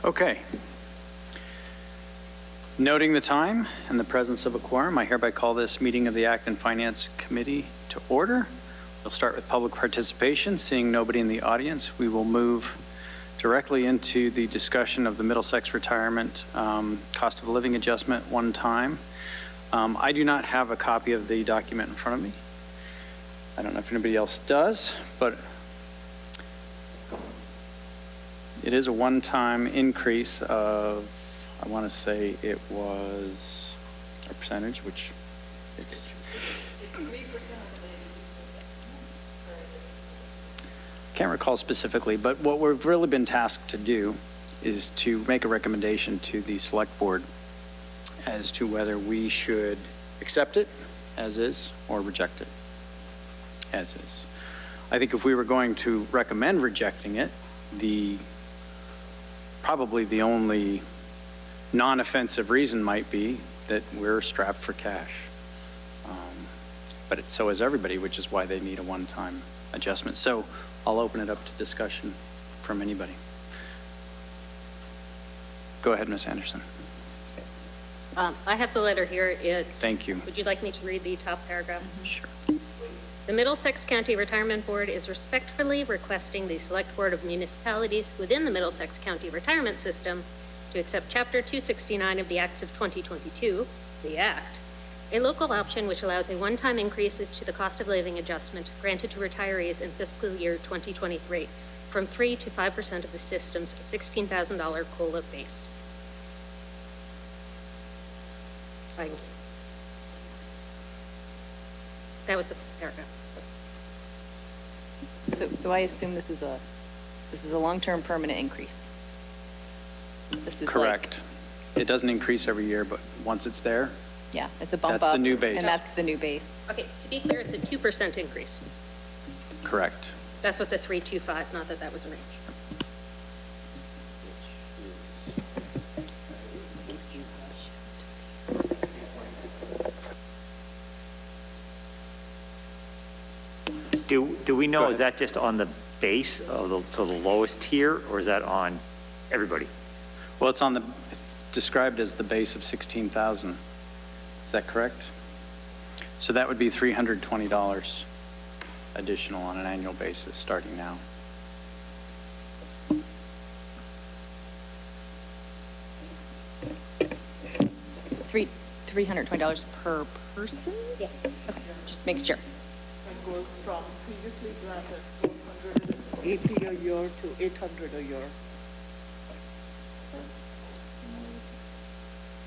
Okay. Noting the time and the presence of a quorum, I hereby call this meeting of the Acton Finance Committee to order. We'll start with public participation. Seeing nobody in the audience, we will move directly into the discussion of the Middlesex Retirement Cost of Living Adjustment one time. I do not have a copy of the document in front of me. I don't know if anybody else does, but it is a one-time increase of, I want to say it was a percentage, which it's 3%. Can't recall specifically, but what we've really been tasked to do is to make a recommendation to the select board as to whether we should accept it as is or reject it as is. I think if we were going to recommend rejecting it, probably the only non-offensive reason might be that we're strapped for cash. But so is everybody, which is why they need a one-time adjustment. So I'll open it up to discussion from anybody. Go ahead, Ms. Anderson. I have the letter here. Thank you. Would you like me to read the top paragraph? Sure. The Middlesex County Retirement Board is respectfully requesting the Select Board of Municipalities within the Middlesex County Retirement System to accept Chapter 269 of the Acts of 2022, the Act, a local option which allows a one-time increase to the cost of living adjustment granted to retirees in fiscal year 2023 from 3 to 5% of the system's $16,000 COLA base. That was the paragraph. So I assume this is a long-term permanent increase. This is correct. It doesn't increase every year, but once it's there, yeah, it's a bump up. That's the new base. And that's the new base. Okay, to be clear, it's a 2% increase. correct. That's what the 325, not that that was a range. Do we know, is that just on the base of the lowest tier, or is that on everybody? Well, it's described as the base of 16,000. Is that correct? So that would be $320 additional on an annual basis starting now. $320 per person? Yeah. Okay, just making sure. It goes from previously granted 480 a year to 800 a year.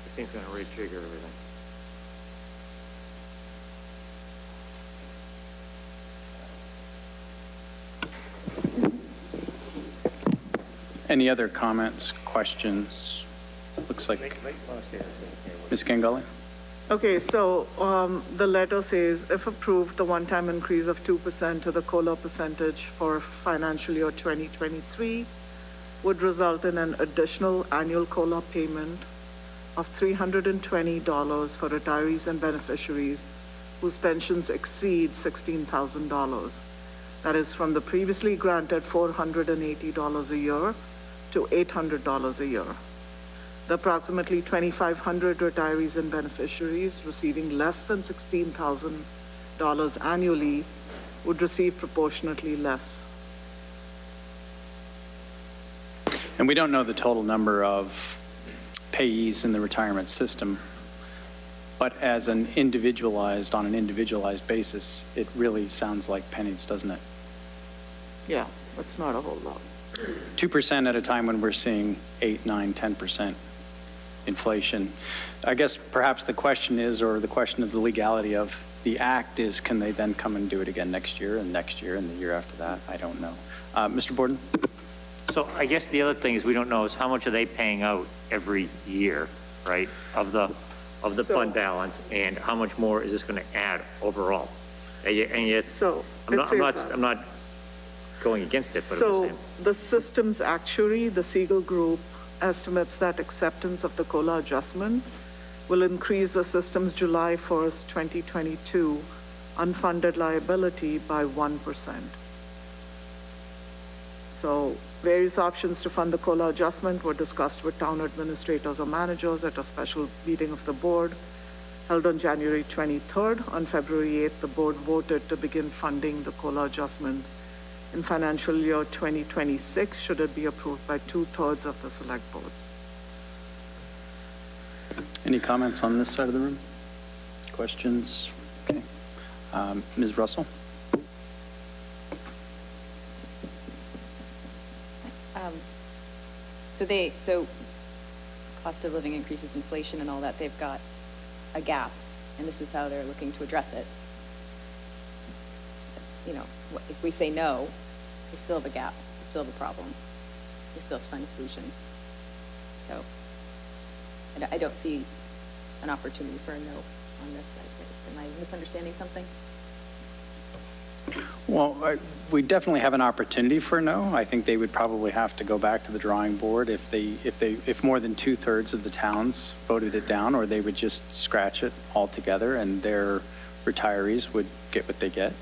This thing's going to re-trigger everything. Any other comments, questions? Looks like Ms. Gangali. Okay, so the letter says, if approved, the one-time increase of 2% to the COLA percentage for financial year 2023 would result in an additional annual COLA payment of $320 for retirees and beneficiaries whose pensions exceed $16,000. That is from the previously granted $480 a year to $800 a year. The approximately 2,500 retirees and beneficiaries receiving less than $16,000 annually would receive proportionately less. And we don't know the total number of payees in the retirement system, but as on an individualized basis, it really sounds like pennies, doesn't it? Yeah, that's not a whole lot. 2% at a time when we're seeing 8, 9, 10% inflation. I guess perhaps the question is, or the question of the legality of the act is, can they then come and do it again next year and the year after that? I don't know. Mr. Borden? So I guess the other thing is we don't know is how much are they paying out every year, right, of the fund balance, and how much more is this going to add overall? And yes, So I'm not going against it, but So I'm just saying. the system's actuary, the Siegel Group, estimates that acceptance of the COLA adjustment will increase the system's July 1st, 2022 unfunded liability by 1%. So Various options to fund the COLA adjustment were discussed with town administrators or managers at a special meeting of the board held on January 23rd. On February 8th, the board voted to begin funding the COLA adjustment in financial year 2026, should it be approved by 2/3 of the select boards. Any comments on this side of the room? Questions? Okay. Ms. Russell? So cost of living increases, inflation and all that, they've got a gap, and this is how they're looking to address it. You know, if we say no, we still have a gap, we still have a problem, we still have to find a solution. So I don't see an opportunity for a no on this. Am I misunderstanding something? Well, we definitely have an opportunity for a no. I think they would probably have to go back to the drawing board if more than 2/3 of the towns voted it down, or they would just scratch it altogether and their retirees would get what they get,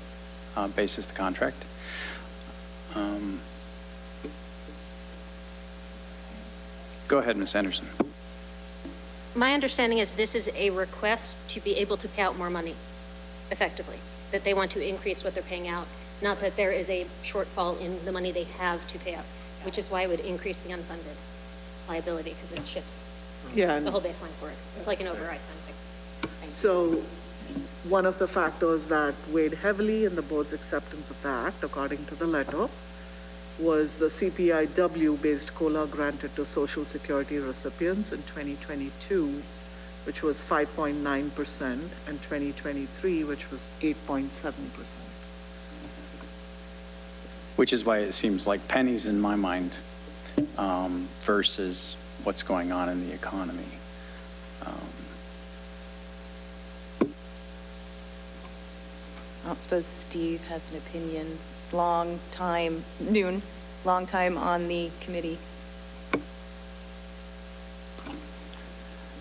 basis the contract. Go ahead, Ms. Anderson. My understanding is this is a request to be able to pay out more money effectively, that they want to increase what they're paying out, not that there is a shortfall in the money they have to pay out, which is why it would increase the unfunded liability, because it shifts Yeah, the whole baseline for it. It's like an override kind of thing. so one of the factors that weighed heavily in the board's acceptance of the act, according to the letter, was the CPIW-based COLA granted to Social Security recipients in 2022, which was 5.9%, and 2023, which was 8.7%. Which is why it seems like pennies in my mind versus what's going on in the economy. I don't suppose Steve has an opinion. It's long time on the committee.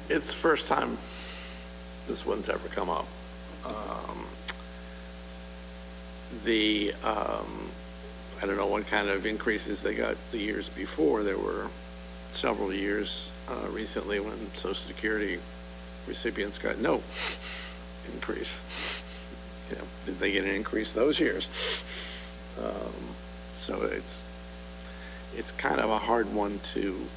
It's the first time this one's ever come up. I don't know what kind of increases they got the years before. There were several years recently when Social Security recipients got no increase. You know, did they get an increase those years? So it's kind of a hard one to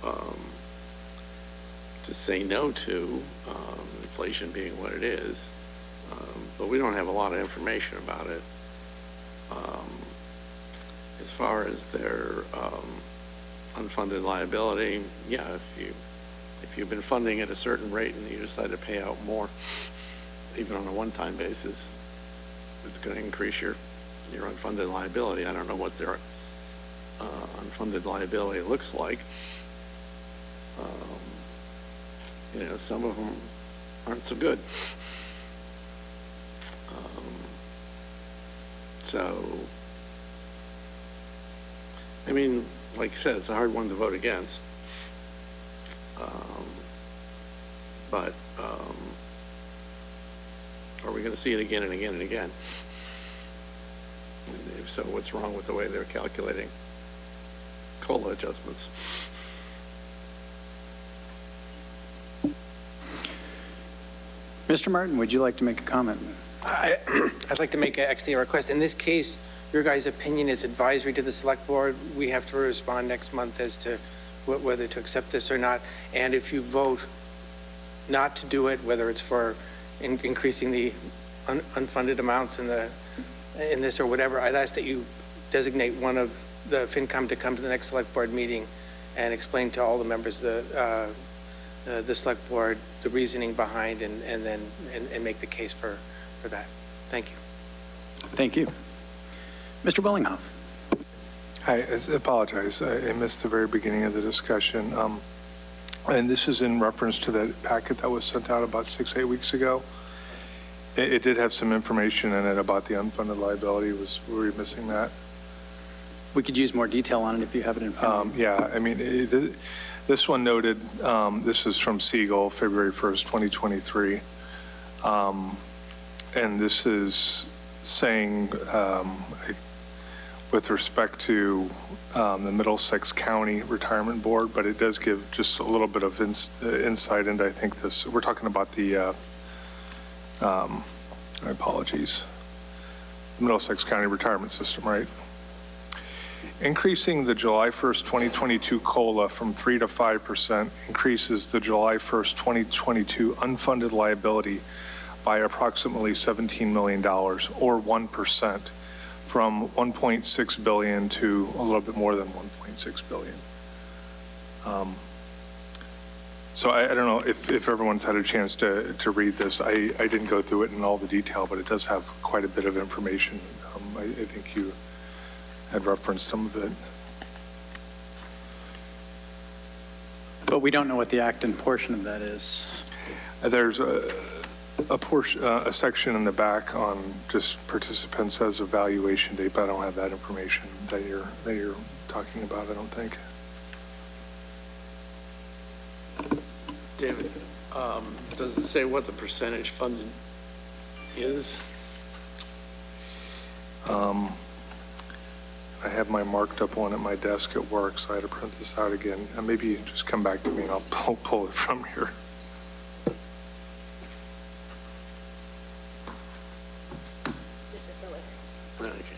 say no to, inflation being what it is, but we don't have a lot of information about it. As far as their unfunded liability, yeah, if you've been funding at a certain rate and you decide to pay out more, even on a one-time basis, it's going to increase your unfunded liability. I don't know what their unfunded liability looks like. You know, some of them aren't so good. So, I mean, like I said, it's a hard one to vote against. But are we going to see it again and again and again? And if so, what's wrong with the way they're calculating COLA adjustments? Mr. Martin, would you like to make a comment? I'd like to make an extra request. In this case, your guys' opinion is advisory to the select board. We have to respond next month as to whether to accept this or not. And if you vote not to do it, whether it's for increasing the unfunded amounts in this or whatever, I'd ask that you designate one of the FinCom to come to the next select board meeting and explain to all the members the select board the reasoning behind and make the case for that. Thank you. Thank you. Mr. Willinghoff. Hi, I apologize. I missed the very beginning of the discussion. And this is in reference to that packet that was sent out about 6-8 weeks ago. It did have some information in it about the unfunded liability. Were we missing that? We could use more detail on it if you have it in front of you. Yeah, I mean, this one noted, this is from Siegel, February 1st, 2023. And this is saying, with respect to the Middlesex County Retirement Board, but it does give just a little bit of insight into, I think this, we're talking about the, my apologies, Middlesex County Retirement System, right? Increasing the July 1st, 2022 COLA from 3 to 5% increases the July 1st, 2022 unfunded liability by approximately $17 million, or 1%, from $1.6 billion to a little bit more than $1.6 billion. So I don't know if everyone's had a chance to read this. I didn't go through it in all the detail, but it does have quite a bit of information. I think you had referenced some of it. But we don't know what the Acton portion of that is. There's a portion, a section in the back on just participants as evaluation date, but I don't have that information that you're talking about, I don't think. David, does it say what the percentage funded is? I have my marked up one at my desk at work, so I had to print this out again. Maybe you just come back to me and I'll pull it from here. This is the way. Okay.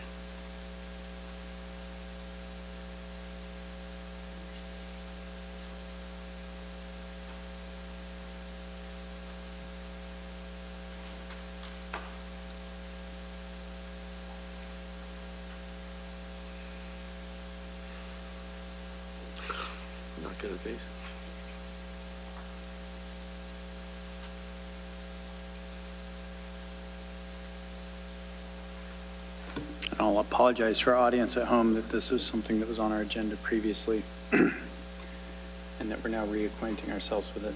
I'm not good at these. And I'll apologize to our audience at home that this is something that was on our agenda previously and that we're now reacquainting ourselves with it.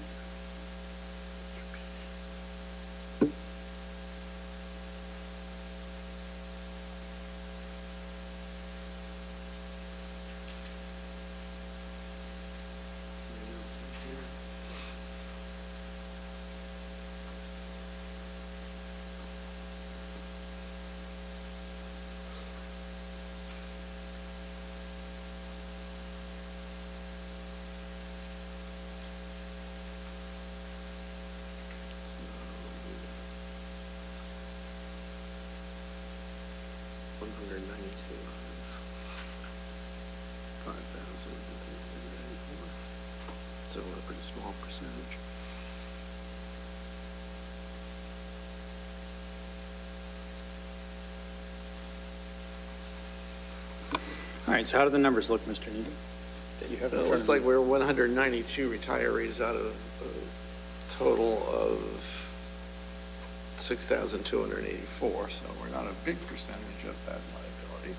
So a pretty small percentage. All right, so how do the numbers look, Mr. Needham, that you have in It front looks of like you? we're 192 retirees out of a total of 6,284, so we're not a big percentage of that liability.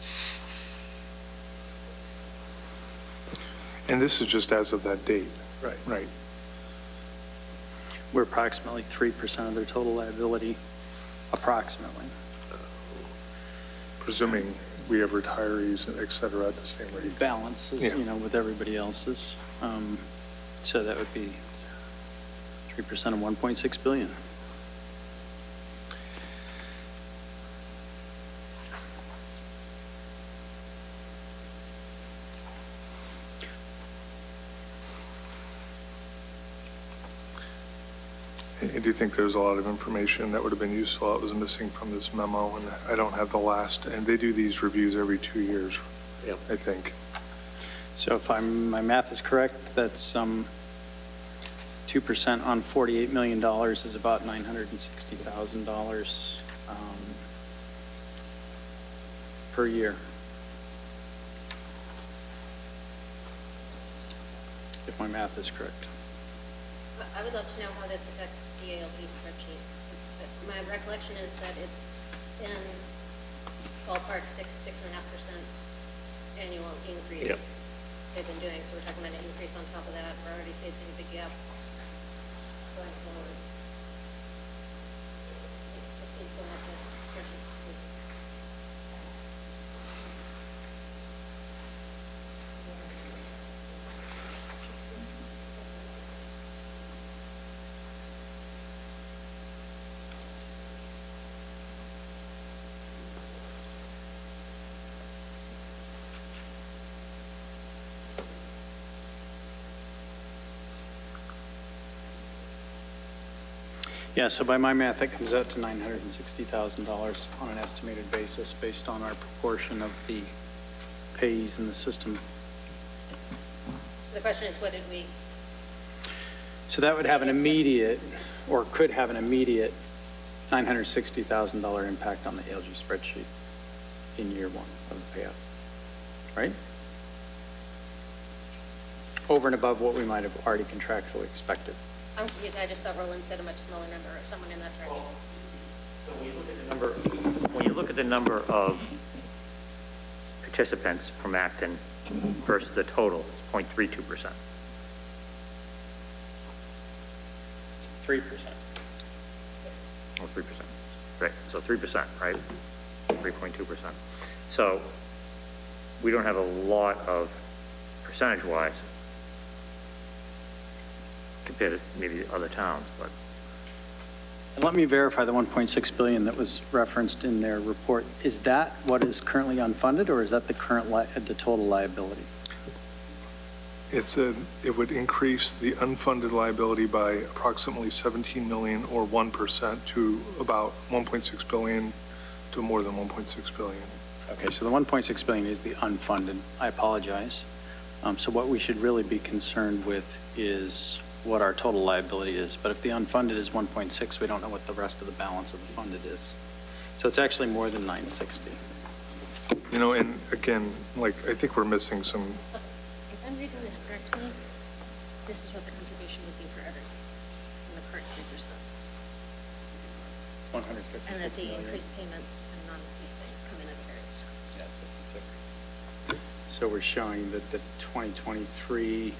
And this is just as of that date. Right. Right. We're approximately 3% of their total liability, approximately. Presuming we have retirees, et cetera, at the same rate. Balances, Yeah. with everybody else's. So that would be 3% of 1.6 billion. I do think there's a lot of information that would have been useful that was missing from this memo, and I don't have the last, and they do these reviews every 2 years, Yep. I think. So if my math is correct, that's 2% on $48 million is about $960,000 per year. If my math is correct. I would love to know how this affects the ALP spreadsheet. 'Cause my recollection is that it's in ballpark 6.5% annual increase Yep. they've been doing. So we're talking about an increase on top of that. We're already facing a big gap going forward. Just need to go back to the spreadsheet to see. Yeah, so by my math, that comes out to $960,000 on an estimated basis based on our proportion of the payees in the system. So the question is, what did we, So that would have an immediate, or could have an immediate $960,000 impact on the ALG spreadsheet in year one of the payout, right? Over and above what we might have already contractually expected. I'm confused, I just thought Roland said a much smaller number, or someone in that direction. When you look at the number of participants from Acton versus the total, it's 0.32%. 3%. Or 3%. Right, so 3%, right? 3.2%. So we don't have a lot of, percentage-wise, compared to maybe other towns, but And let me verify the 1.6 billion that was referenced in their report. Is that what is currently unfunded, or is that the current, the total liability? It would increase the unfunded liability by approximately 17 million or 1% to about 1.6 billion to more than 1.6 billion. Okay, so the 1.6 billion is the unfunded. I apologize. So what we should really be concerned with is what our total liability is. But if the unfunded is 1.6, we don't know what the rest of the balance of the funded is. So it's actually more than 960. You know, and again, like, I think we're missing some, If I'm reading this correctly, this is what the contribution would be for everyone in the current year's stuff. 156 And that the million. increased payments and non-increased things come in at various times. Yes, so we're showing that the 2023,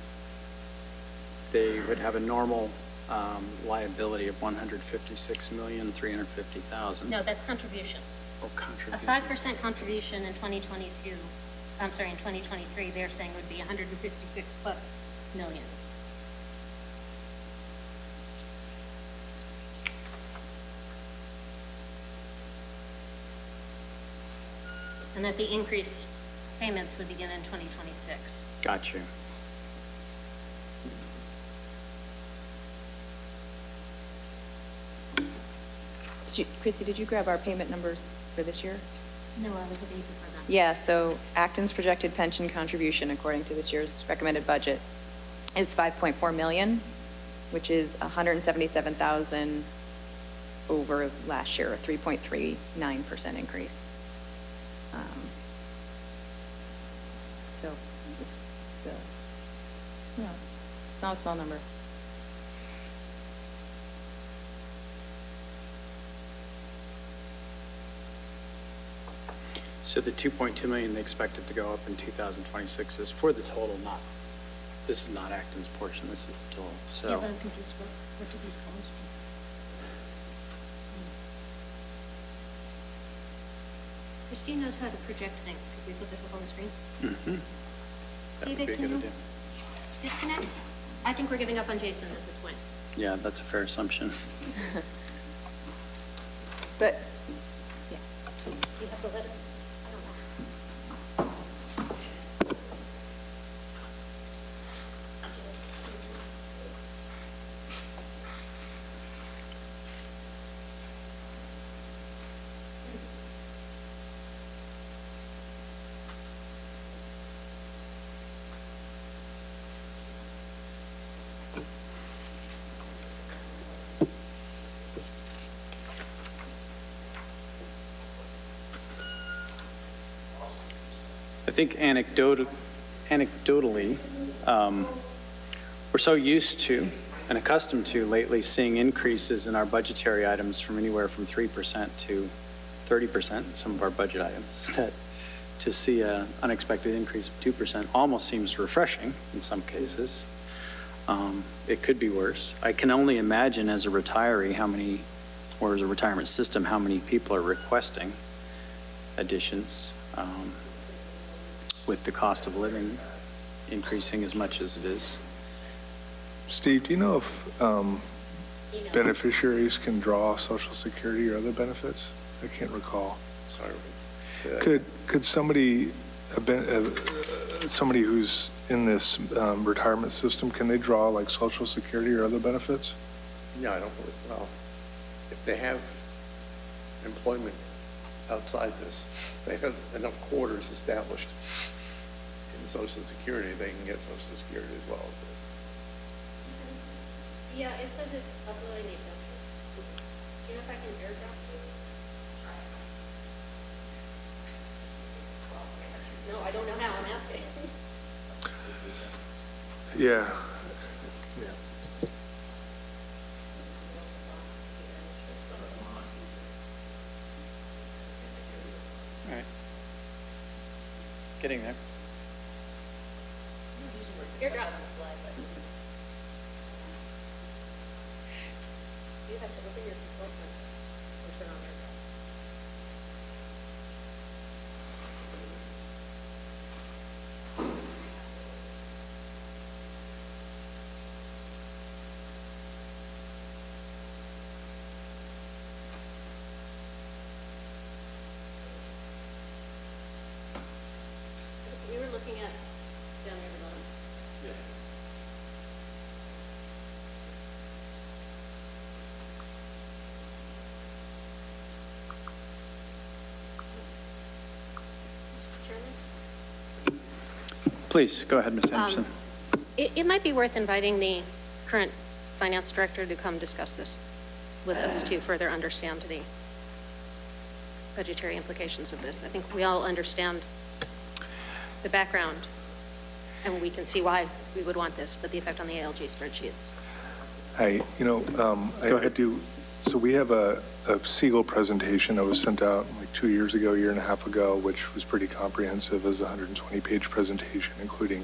they would have a normal liability of 156,350,000. No, that's contribution. Oh, A contribution. 5% contribution in 2022, I'm sorry, in 2023, they're saying would be 156 plus million. And that the increased payments would begin in 2026. Got you. Chrissy, did you grab our payment numbers for this year? No, I was looking for that. Yeah, so Acton's projected pension contribution, according to this year's recommended budget, is 5.4 million, which is 177,000 over last year, a 3.39% increase. So it's not a small number. So the 2.2 million they expected to go up in 2026 is for the total, not, this is not Acton's portion, this is the total, Yeah, so. but I'm confused, what do these columns mean? Christine knows how to project things. Could we put this up on the screen? Mhm. That would David, be a can good you idea. disconnect? I think we're giving up on Jason at this point. Yeah, that's a fair assumption. But, Do you have the letter? I don't know. I think anecdotally, we're so used to and accustomed to lately seeing increases in our budgetary items from anywhere from 3% to 30% in some of our budget items, that to see an unexpected increase of 2% almost seems refreshing in some cases. It could be worse. I can only imagine as a retiree how many, or as a retirement system, how many people are requesting additions. With the cost of living increasing as much as it is. Steve, do you know if beneficiaries can draw Social Security or other benefits? I can't recall. Sorry. Say that Could somebody, somebody who's in this retirement system, can they draw like Social Security or other benefits? again. Yeah, I don't believe, well, they have employment outside this. They have enough quarters established in Social Security, they can get Social Security as well as this. Yeah, it says it's uploading a document. Do you know if I can airdrop you? No, I don't know how, I'm asking. Yeah. All right. Getting there. Airdrop. You have to open your control center and turn on airdrop. We were looking at down there at the bottom. Mr. Chairman? Please, go ahead, Ms. Anderson. It might be worth inviting the current finance director to come discuss this with us to further understand the budgetary implications of this. I think we all understand the background, and we can see why we would want this, but the effect on the ALG spreadsheets. I Go ahead. do, so we have a Siegel presentation that was sent out like 2 years ago, a year and a half ago, which was pretty comprehensive as a 120-page presentation, including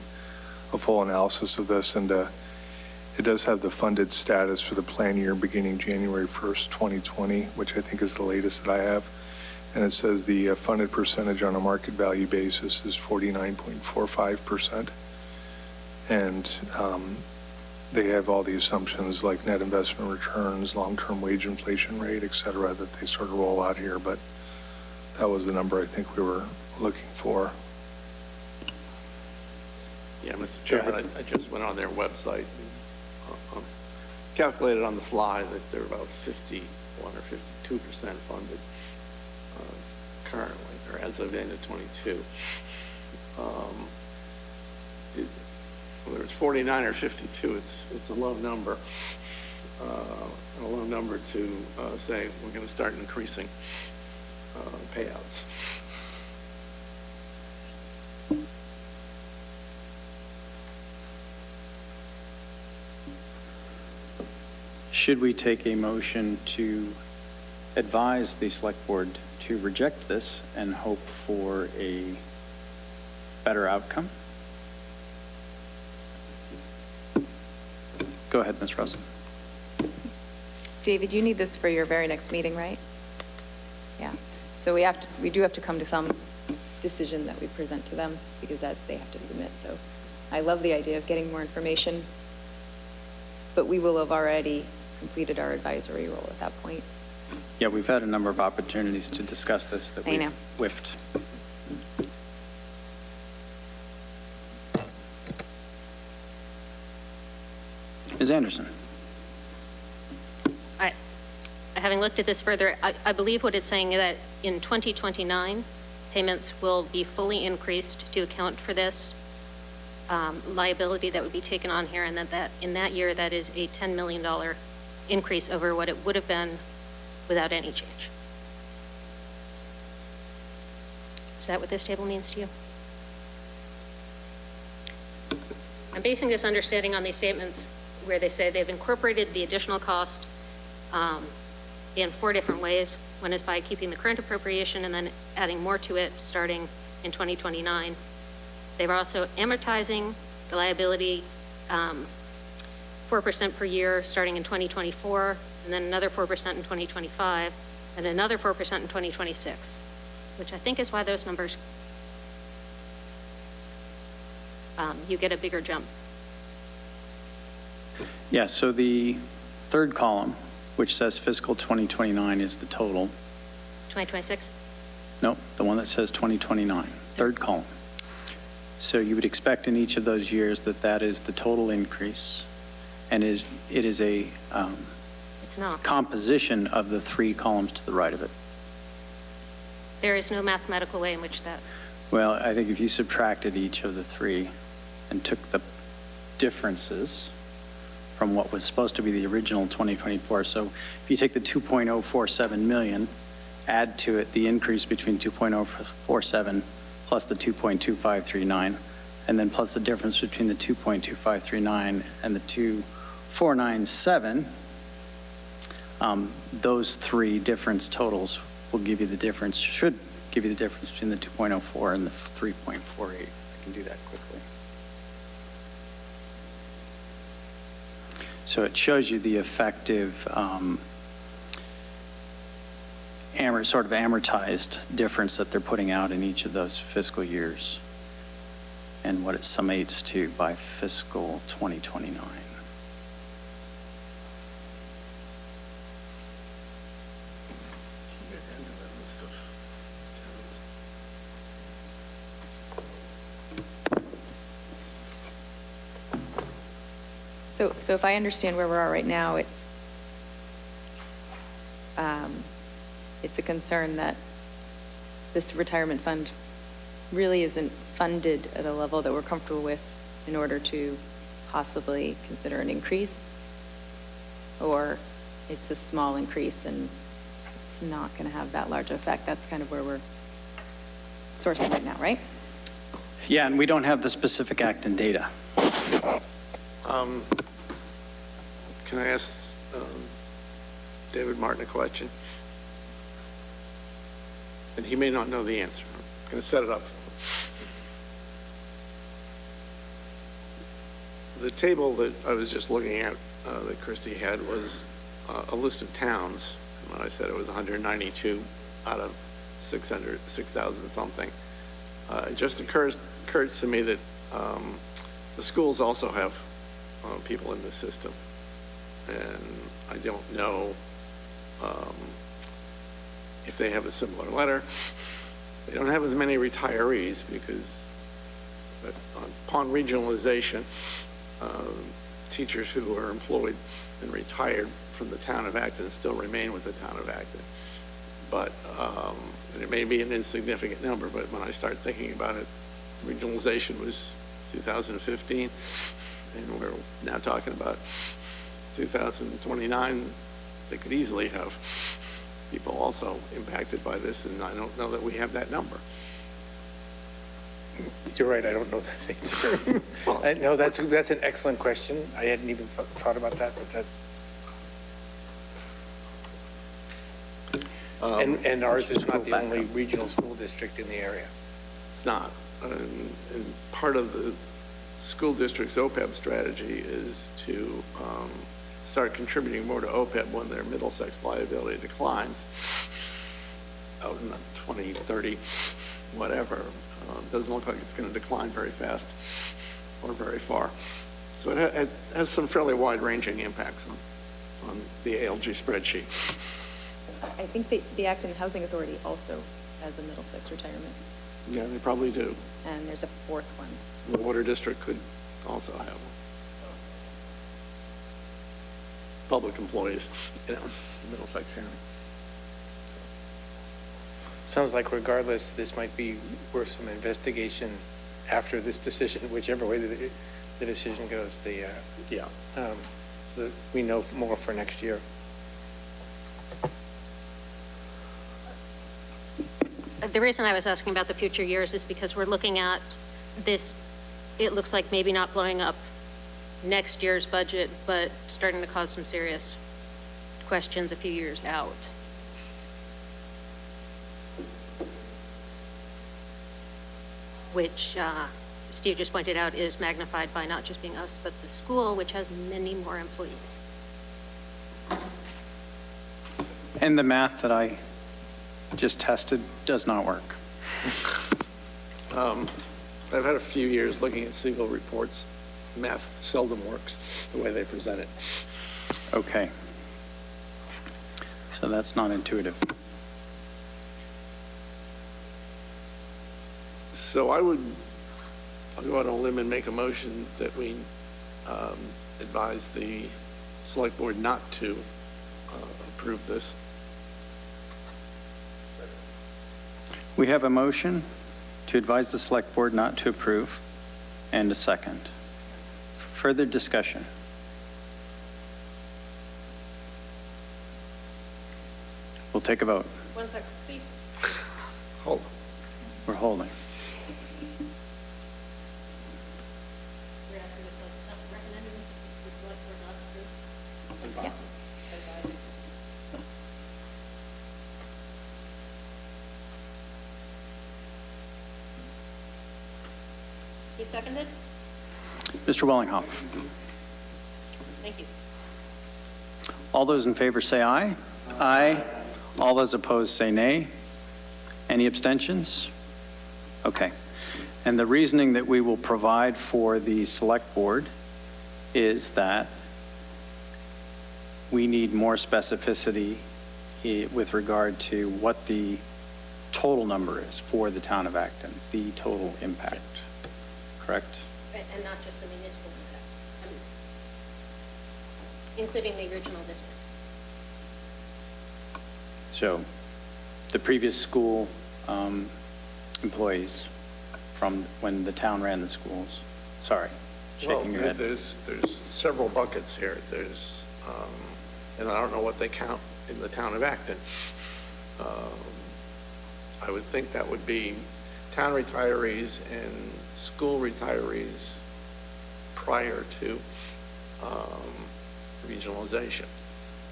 a full analysis of this. And it does have the funded status for the plan year beginning January 1st, 2020, which I think is the latest that I have. And it says the funded percentage on a market value basis is 49.45%. And they have all the assumptions like net investment returns, long-term wage inflation rate, et cetera, that they sort of roll out here. But that was the number I think we were looking for. Yeah, Mr. Chairman, I just went on their website, calculated on the fly that they're about 51 or 52% funded currently, or as of the end of 22. Whether it's 49 or 52, it's a low number. A low number to say we're going to start increasing payouts. Should we take a motion to advise the select board to reject this and hope for a better outcome? Go ahead, Ms. Russell. David, you need this for your very next meeting, right? Yeah. So we do have to come to some decision that we present to them because that they have to submit. So I love the idea of getting more information, but we will have already completed our advisory role at that point. Yeah, we've had a number of opportunities to discuss this that I know. we've whiffed. Ms. Anderson. Having looked at this further, I believe what it's saying is that in 2029, payments will be fully increased to account for this liability that would be taken on here, and that in that year, that is a $10 million increase over what it would have been without any change. Is that what this table means to you? I'm basing this understanding on these statements where they say they've incorporated the additional cost in 4 different ways. One is by keeping the current appropriation and then adding more to it starting in 2029. They're also amortizing the liability 4% per year starting in 2024, and then another 4% in 2025, and another 4% in 2026, which I think is why those numbers, you get a bigger jump. Yeah, so the third column, which says fiscal 2029 is the total. 2026? No, the one that says 2029, third column. So you would expect in each of those years that that is the total increase, and it is a It's not. composition of the three columns to the right of it. There is no mathematical way in which that, Well, I think if you subtracted each of the three and took the differences from what was supposed to be the original 2024, so if you take the 2.047 million, add to it the increase between 2.047 plus the 2.2539, and then plus the difference between the 2.2539 and the 2.497, those three difference totals will give you the difference, should give you the difference between the 2.04 and the 3.48. I can do that quickly. So it shows you the effective sort of amortized difference that they're putting out in each of those fiscal years and what it summates to by fiscal 2029. So if I understand where we are right now, it's a concern that this retirement fund really isn't funded at a level that we're comfortable with in order to possibly consider an increase, or it's a small increase and it's not going to have that large effect. That's kind of where we're sourcing right now, right? Yeah, and we don't have the specific Acton data. Can I ask David Martin a question? And he may not know the answer. I'm going to set it up. The table that I was just looking at that Christie had was a list of towns. And when I said it was 192 out of 6,000 something, it just occurs to me that the schools also have people in the system. And I don't know if they have a similar letter. They don't have as many retirees because upon regionalization, teachers who are employed and retired from the town of Acton still remain with the town of Acton. But and it may be an insignificant number, but when I start thinking about it, regionalization was 2015, and we're now talking about 2029. They could easily have people also impacted by this, and I don't know that we have that number. You're right, I don't know that answer. No, that's an excellent question. I hadn't even thought about that, but that. And ours is not the only regional school district in the area. It's not. And part of the school district's OPEB strategy is to start contributing more to OPEB when their Middlesex liability declines out in 2030, whatever. Doesn't look like it's going to decline very fast or very far. So it has some fairly wide-ranging impacts on the ALG spreadsheet. I think the Acton Housing Authority also has a Middlesex retirement, Yeah, they probably do. and there's a fourth one. The Water District could also have public employees, Middlesex County. Sounds like regardless, this might be worth some investigation after this decision, whichever way the decision goes, Yeah. so that we know more for next year. the reason I was asking about the future years is because we're looking at this, it looks like maybe not blowing up next year's budget, but starting to cause some serious questions a few years out. Which Steve just pointed out is magnified by not just being us, but the school, which has many more employees. And the math that I just tested does not work. I've had a few years looking at single reports. Math seldom works the way they present it. Okay. So that's not intuitive. So I'll go out on a limb and make a motion that we advise the select board not to approve this. We have a motion to advise the Select Board not to approve, and a second. Further discussion? We'll take a vote. 1 second, please. Hold. We're holding. We're asking recommending the select board not to approve. Yes. You seconded? Mr. Wellinghoff, Thank you. all those in favor say aye. Aye. All those opposed say nay. Any abstentions? Okay. And the reasoning that we will provide for the Select Board is that we need more specificity with regard to what the total number is for the town of Acton, the total impact. Correct? And not just the municipal impact, including the original district. So the previous school employees from when the town ran the schools. Sorry, shaking your Well, head. there's several buckets here. There's, and I don't know what they count in the town of Acton. I would think that would be town retirees and school retirees prior to regionalization.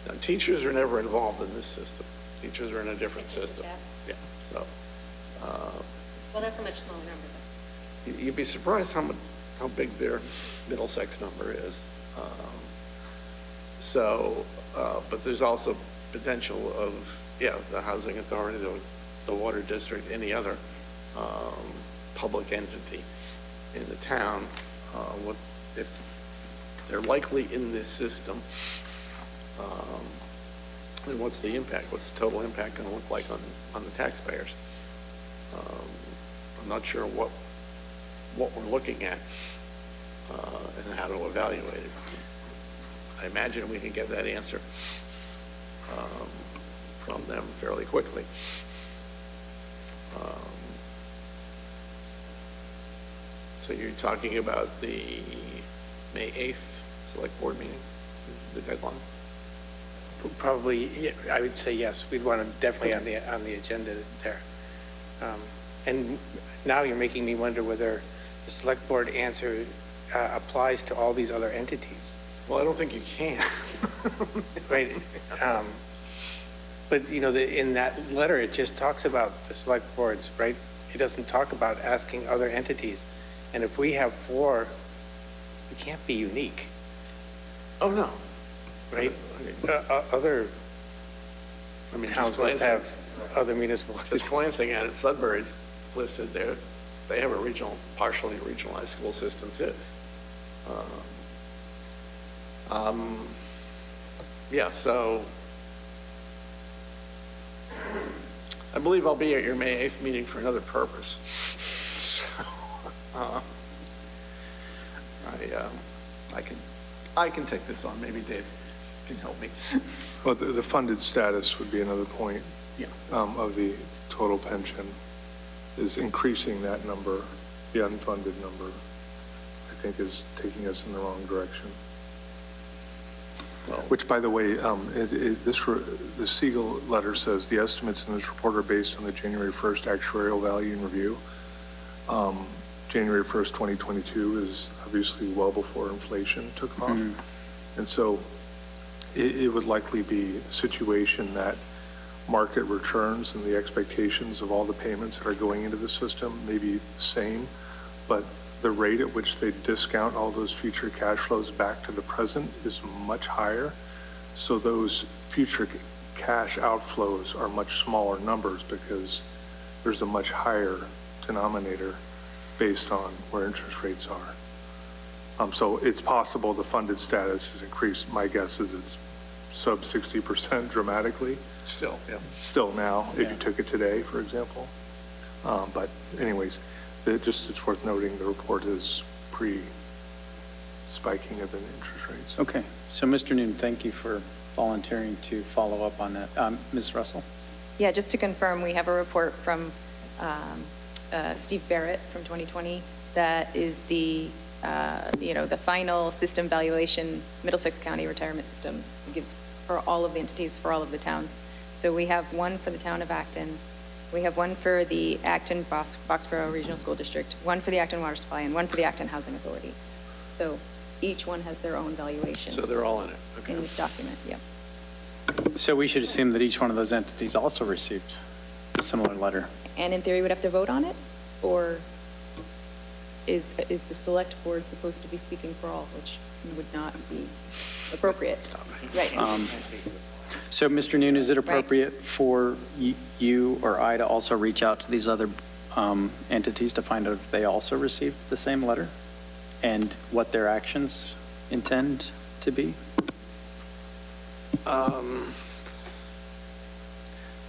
Now, teachers are never involved in this system. Teachers are in a different It's just system. staff. Yeah, so Well, that's a much smaller number, though. you'd be surprised how big their Middlesex number is. But there's also potential of, the housing authority, the water district, any other public entity in the town. What if they're likely in this system? And what's the impact? What's the total impact going to look like on the taxpayers? I'm not sure what we're looking at and how to evaluate it. I imagine we can get that answer from them fairly quickly. So you're talking about the May 8th Select Board meeting, the deadline? Probably, yeah, I would say yes. We'd want to definitely on the agenda there. And now you're making me wonder whether the Select Board answer applies to all these other entities. Well, I don't think you can. Right. But, in that letter, it just talks about the Select Boards, right? It doesn't talk about asking other entities. And if we have 4, we can't be unique, Oh, no. right? Other I mean, towns must have other municipal Just entities. glancing at it, Sudbury's listed there. They have a partially regionalized school system too. So I believe I'll be at your May 8th meeting for another purpose. So, I can take this on. Maybe Dave can help me. Well, the funded status would be another point. Yeah. Of the total pension, is increasing that number. The unfunded number, I think, is taking us in the wrong direction. Well, Which, by the way, the Siegel letter says the estimates in this report are based on the January 1st actuarial value and review. January 1st, 2022 is obviously well before inflation took off. Mm-hmm. And so it would likely be a situation that market returns and the expectations of all the payments that are going into the system may be the same, but the rate at which they discount all those future cash flows back to the present is much higher. So those future cash outflows are much smaller numbers because there's a much higher denominator based on where interest rates are. So it's possible the funded status has increased. My guess is it's sub 60% dramatically. Still now, if you took it today, for example. But anyways, it's worth noting the report is spiking of the interest rates. Okay, so Mr. Noon, thank you for volunteering to follow up on that. Ms. Russell? Yeah, just to confirm, we have a report from Steve Barrett from 2020 that is the final system valuation, Middlesex County Retirement System. It gives for all of the entities, for all of the towns. So we have one for the town of Acton, we have one for the Acton Boxborough Regional School District, one for the Acton Water Supply, and one for the Acton Housing Authority. So each one has their own valuation So they're all in it, okay. in this document, yep. So we should assume that each one of those entities also received a similar letter. And in theory, would have to vote on it? Or is the select board supposed to be speaking for all, which would not be appropriate? Right. So, Mr. Noon, is it appropriate for you or I to also reach out to these other entities to find out if they also received the same letter and what their actions intend to be? Well,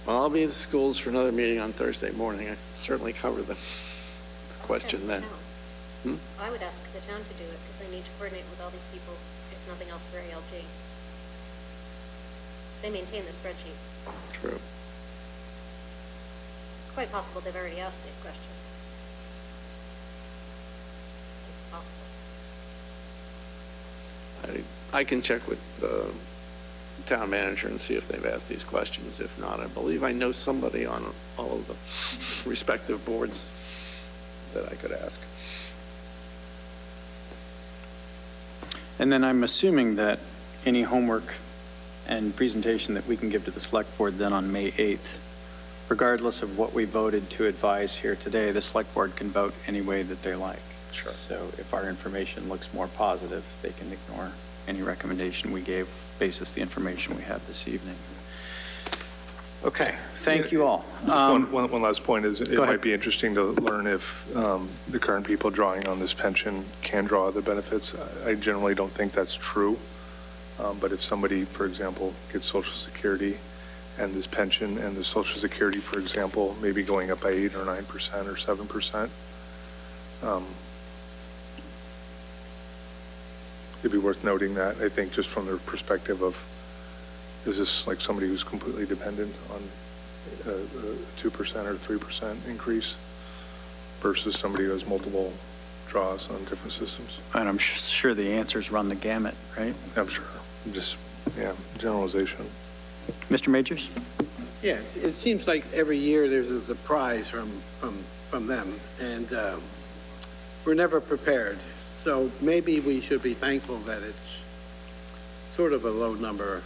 I'll be at the schools for another meeting on Thursday morning. I certainly cover the question then. I would ask the town to do it because they need to coordinate with all these people, if nothing else, for ALG. They maintain the spreadsheet. True. It's quite possible they've already asked these questions. It's possible. I can check with the town manager and see if they've asked these questions. If not, I believe I know somebody on all of the respective boards that I could ask. And then I'm assuming that any homework and presentation that we can give to the select board then on May 8th, regardless of what we voted to advise here today, the select board can vote any way that they like. Sure. So if our information looks more positive, they can ignore any recommendation we gave basis the information we have this evening. Okay, thank you all. Just one last point is it Go ahead. might be interesting to learn if the current people drawing on this pension can draw other benefits. I generally don't think that's true. But if somebody, for example, gets Social Security and this pension and the Social Security, for example, maybe going up by 8 or 9% or 7%, it'd be worth noting that, I think, just from the perspective of, is this like somebody who's completely dependent on a 2% or 3% increase versus somebody who has multiple draws on different systems? And I'm sure the answers run the gamut, right? I'm sure. Just, generalization. Mr. Majors? Yeah, it seems like every year there's a surprise from them, and we're never prepared. So maybe we should be thankful that it's sort of a low number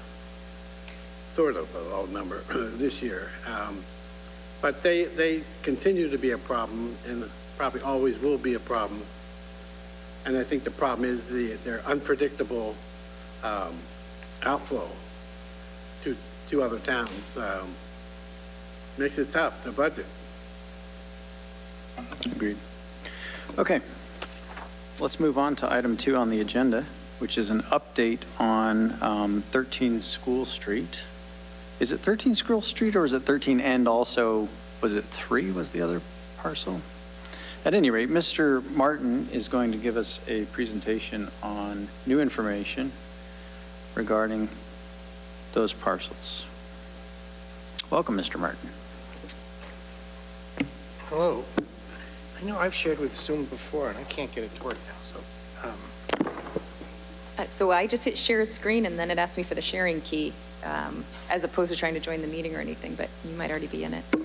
this year. But they continue to be a problem and probably always will be a problem. And I think the problem is their unpredictable outflow to other towns makes it tough to budget. Agreed. Okay. Let's move on to item 2 on the agenda, which is an update on 13 School Street. Is it 13 School Street or is it 13 and also, was it 3 was the other parcel? At any rate, Mr. Martin is going to give us a presentation on new information regarding those parcels. Welcome, Mr. Martin. Hello. I know I've shared with Zoom before, and I can't get it to work now, so. So I just hit share screen, and then it asked me for the sharing key, as opposed to trying to join the meeting or anything, but you might already be in it. I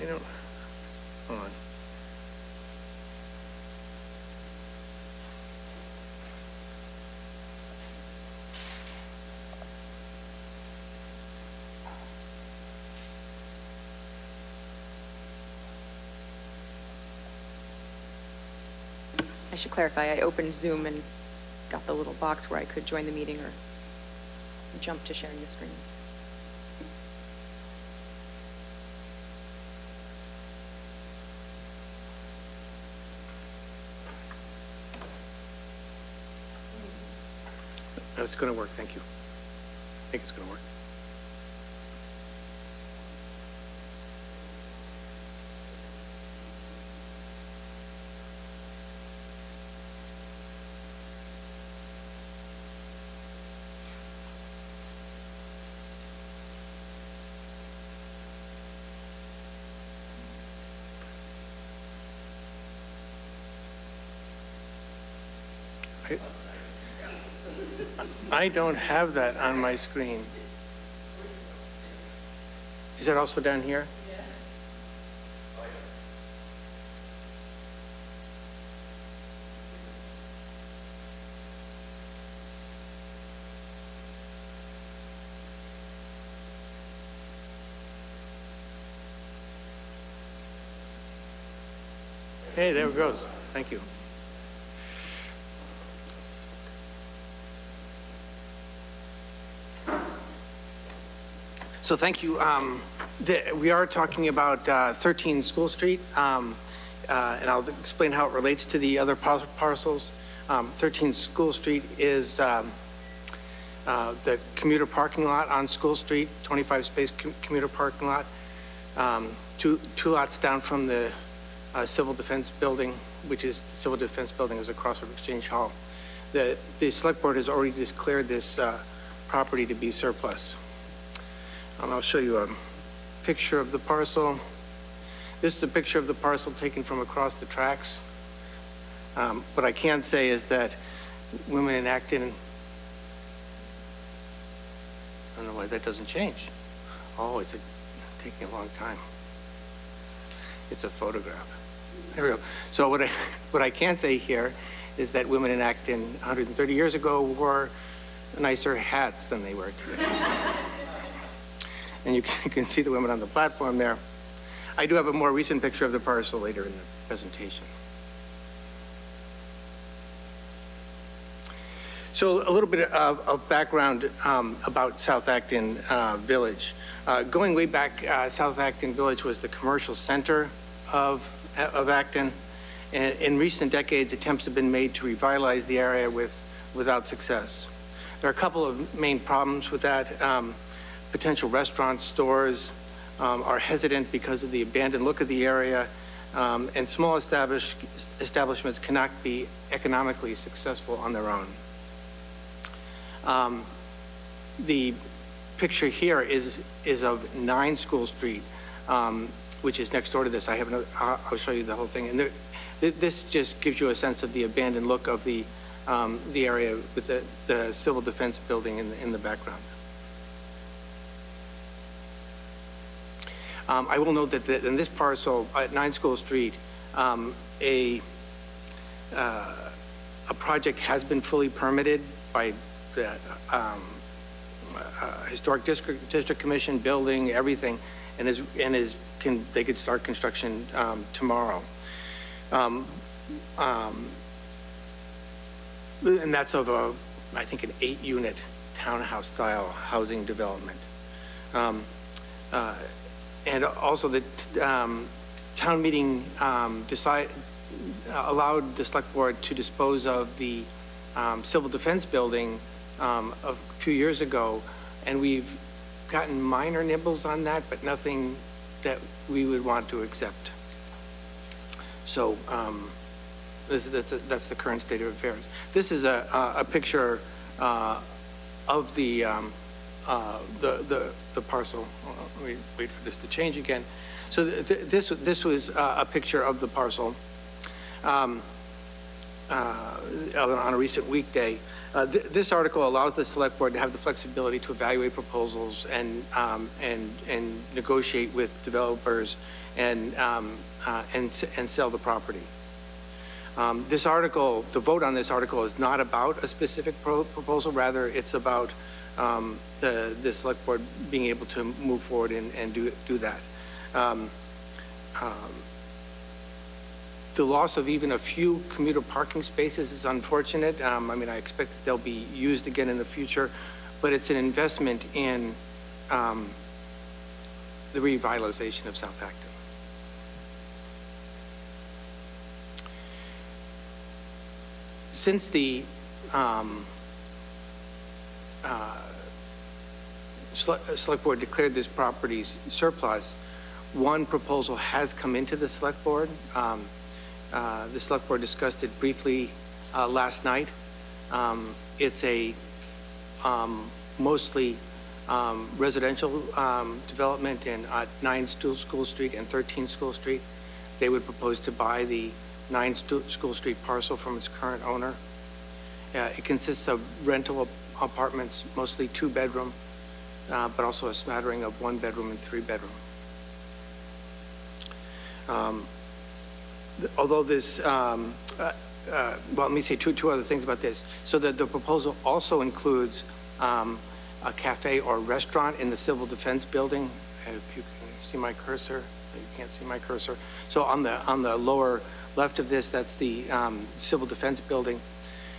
don't, hold on. I should clarify, I opened Zoom and got the little box where I could join the meeting or jump to sharing the screen. It's going to work, thank you. I think it's going to work. I don't have that on my screen. Is that also down here? Hey, there it goes. Thank you. So thank you. We are talking about 13 School Street, and I'll explain how it relates to the other parcels. 13 School Street is the commuter parking lot on School Street, 25-space commuter parking lot, two lots down from the Civil Defense Building, which is the Civil Defense Building is across from Exchange Hall. The Select Board has already declared this property to be surplus. I'll show you a picture of the parcel. This is a picture of the parcel taken from across the tracks. What I can say is that women in Acton, I don't know why that doesn't change. Oh, it's taking a long time. It's a photograph. There we go. So what I can say here is that women in Acton 130 years ago wore nicer hats than they wear today. And you can see the women on the platform there. I do have a more recent picture of the parcel later in the presentation. So a little bit of background about South Acton Village. Going way back, South Acton Village was the commercial center of Acton. And in recent decades, attempts have been made to revitalize the area without success. There are a couple of main problems with that. Potential restaurants, stores are hesitant because of the abandoned look of the area, and small establishments cannot be economically successful on their own. The picture here is of 9 School Street, which is next door to this. I'll show you the whole thing. And this just gives you a sense of the abandoned look of the area with the Civil Defense Building in the background. I will note that in this parcel at 9 School Street, a project has been fully permitted by the Historic District Commission, building, everything, and they could start construction tomorrow. And that's of I think an 8-unit townhouse style housing development. And also the town meeting allowed the Select Board to dispose of the Civil Defense Building a few years ago, and we've gotten minor nibbles on that, but nothing that we would want to accept. So that's the current state of affairs. This is a picture of the parcel. Let me wait for this to change again. So this was a picture of the parcel on a recent weekday. This article allows the Select Board to have the flexibility to evaluate proposals and negotiate with developers and sell the property. This article, the vote on this article is not about a specific proposal. Rather, it's about the Select Board being able to move forward and do that. The loss of even a few commuter parking spaces is unfortunate. I mean, I expect that they'll be used again in the future, but it's an investment in the revitalization of South Acton. Since the Select Board declared this property's surplus, one proposal has come into the Select Board. The Select Board discussed it briefly last night. It's a mostly residential development in 9 School Street and 13 School Street. They would propose to buy the 9 School Street parcel from its current owner. It consists of rental apartments, mostly two-bedroom, but also a smattering of one-bedroom and three-bedroom. Although this, well, let me say two other things about this. So that the proposal also includes a cafe or restaurant in the Civil Defense Building. If you can see my cursor, you can't see my cursor. So on the lower left of this, that's the Civil Defense Building.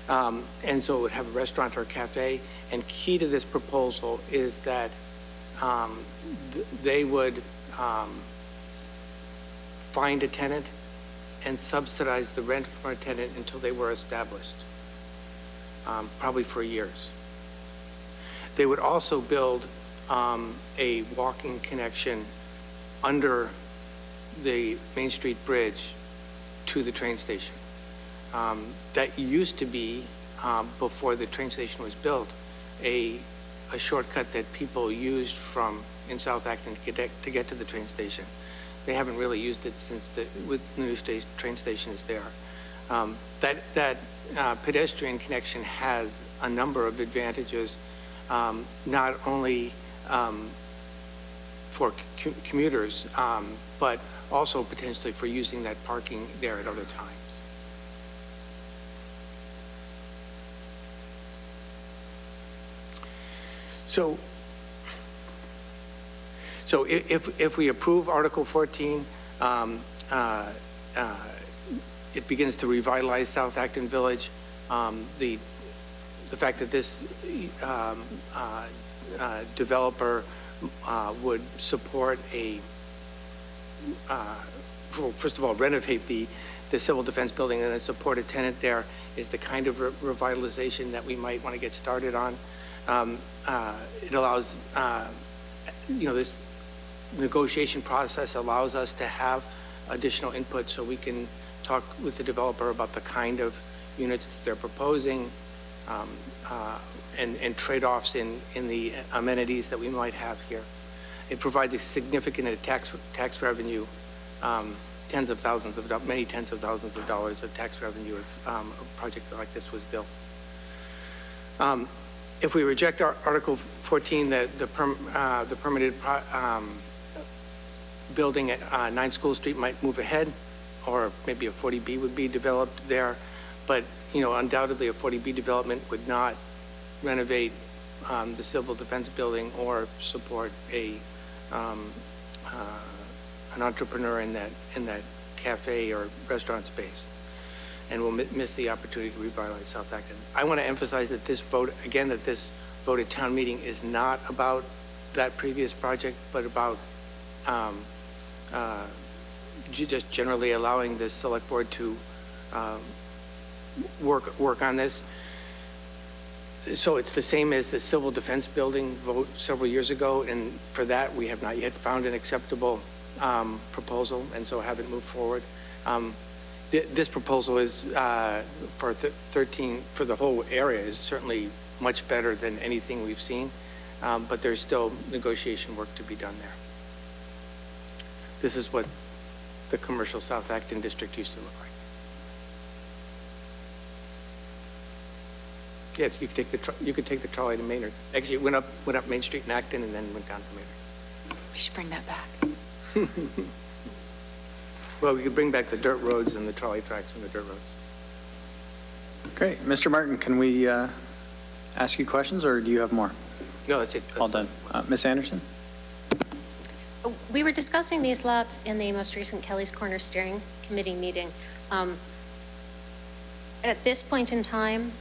And so it would have a restaurant or a cafe. And key to this proposal is that they would find a tenant and subsidize the rent from a tenant until they were established, probably for years. They would also build a walking connection under the Main Street Bridge to the train station. That used to be, before the train station was built, a shortcut that people used from in South Acton to get to the train station. They haven't really used it since the new train station is there. That pedestrian connection has a number of advantages, not only for commuters, but also potentially for using that parking there at other times. So if we approve Article 14, it begins to revitalize South Acton Village. The fact that this developer would support first of all, renovate the Civil Defense Building and then support a tenant there is the kind of revitalization that we might want to get started on. It allows, this negotiation process allows us to have additional input so we can talk with the developer about the kind of units that they're proposing and trade-offs in the amenities that we might have here. It provides a significant tax revenue, many tens of thousands of dollars of tax revenue if a project like this was built. If we reject Article 14, the permitted building at 9 School Street might move ahead, or maybe a 40B would be developed there. But, undoubtedly a 40B development would not renovate the Civil Defense Building or support an entrepreneur in that cafe or restaurant space, and will miss the opportunity to revitalize South Acton. I want to emphasize that this vote at town meeting is not about that previous project, but about just generally allowing the select board to work on this. So it's the same as the Civil Defense Building vote several years ago, and for that we have not yet found an acceptable proposal, and so haven't moved forward. This proposal is for 13 for the whole area is certainly much better than anything we've seen, but there's still negotiation work to be done there. This is what the commercial South Acton district used to look like. Yes, you could take the trolley to Maynard. Actually, it went up Main Street in Acton and then went down to Maynard. We should bring that back. Well, we could bring back the dirt roads and the trolley tracks and the dirt roads. Great. Mr. Martin, can we ask you questions, or do you have more? No, that's it. All done. Ms. Anderson? We were discussing these lots in the most recent Kelly's Corner Steering Committee meeting. At this point in time,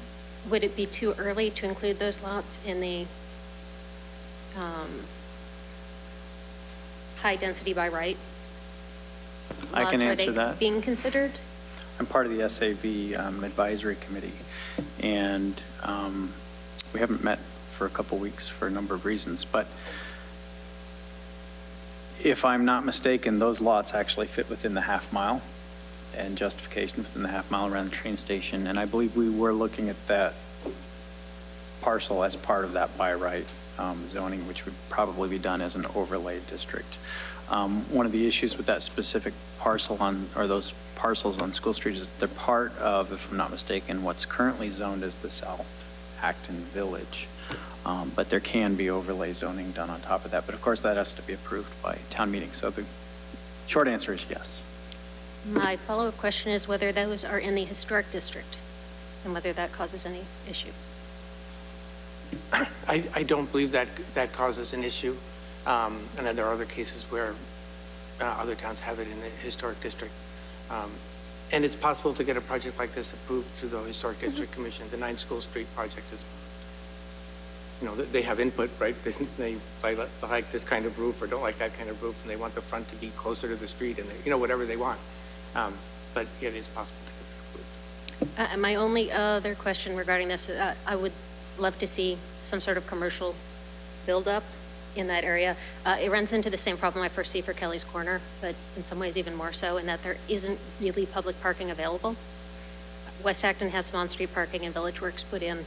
would it be too early to include those lots in the high density by right? I can answer Lots, are that. they being considered? I'm part of the SAV advisory committee, and we haven't met for a couple weeks for a number of reasons, but if I'm not mistaken, those lots actually fit within the half mile and justification within the half mile around the train station, and I believe we were looking at that parcel as part of that by right zoning, which would probably be done as an overlay district. One of the issues with that specific parcel on, or those parcels on School Street is they're part of, if I'm not mistaken, what's currently zoned as the South Acton Village. But there can be overlay zoning done on top of that. But of course, that has to be approved by town meeting. So the short answer is yes. My follow-up question is whether those are in the historic district and whether that causes any issue. I don't believe that causes an issue. And then there are other cases where other towns have it in the historic district. And it's possible to get a project like this approved through the Historic District Commission. The 9 School Street project is, they have input, right? They like this kind of roof or don't like that kind of roof, and they want the front to be closer to the street, and whatever they want. But it is possible to get it approved. My only other question regarding this, I would love to see some sort of commercial buildup in that area. It runs into the same problem I first see for Kelly's Corner, but in some ways even more so, in that there isn't really public parking available. West Acton has some on-street parking, and Village Works put in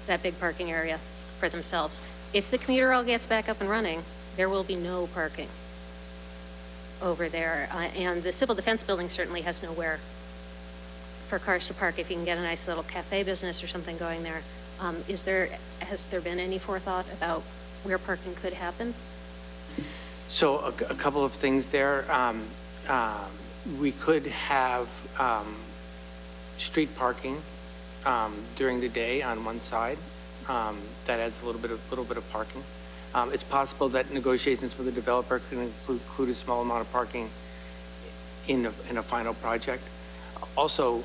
that big parking area for themselves. If the commuter rail gets back up and running, there will be no parking over there. And the Civil Defense Building certainly has nowhere for cars to park if you can get a nice little cafe business or something going there. Has there been any forethought about where parking could happen? So a couple of things there. We could have street parking during the day on one side. That adds a little bit of parking. It's possible that negotiations with the developer can include a small amount of parking in a final project. Also,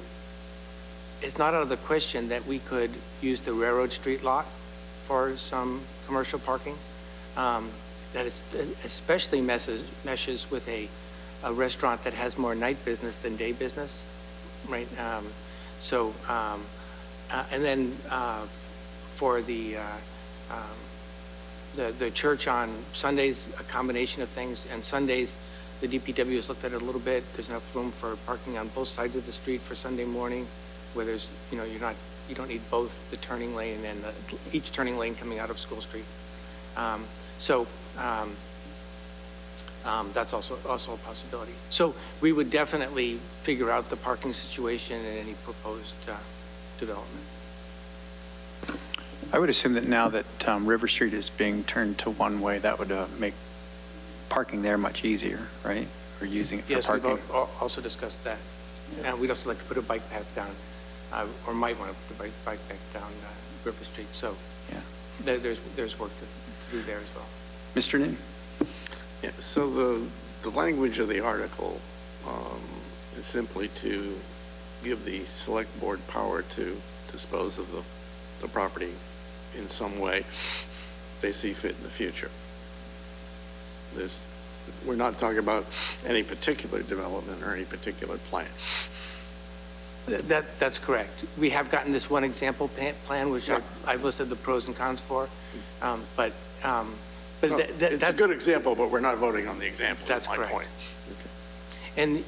it's not out of the question that we could use the Railroad Street lot for some commercial parking. That is especially meshes with a restaurant that has more night business than day business, right? And then for the church on Sundays, a combination of things. And Sundays, the DPW has looked at it a little bit. There's enough room for parking on both sides of the street for Sunday morning, where there's, you don't need both the turning lane and each turning lane coming out of School Street. That's also a possibility. So we would definitely figure out the parking situation in any proposed development. I would assume that now that River Street is being turned to one-way, that would make parking there much easier, right? Or using it for Yes, parking. we've also discussed that. And we'd also like to put a bike path down, or might want to put a bike path down River Street. So Yeah. there's work to do there as well. Mr. Newton? Yeah, so the language of the article is simply to give the select board power to dispose of the property in some way they see fit in the future. We're not talking about any particular development or any particular plan. That's correct. We have gotten this one example plan, which I've listed the pros and cons for, but it's a good example, but we're not voting on the example. That's my correct. point. And,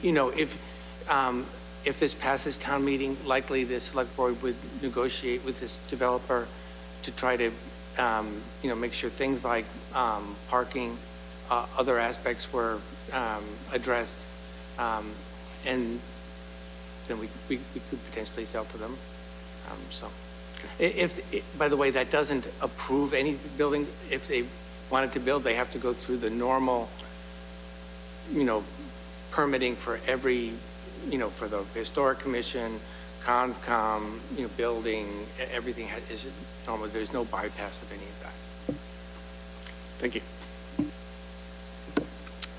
if this passes town meeting, likely the select board would negotiate with this developer to try to, make sure things like parking, other aspects were addressed, and then we could potentially sell to them. By the way, that doesn't approve any building. If they wanted to build, they have to go through the normal, permitting for every, for the Historic Commission, CONSCOM, building, everything is normal. There's no bypass of any of that. Thank you.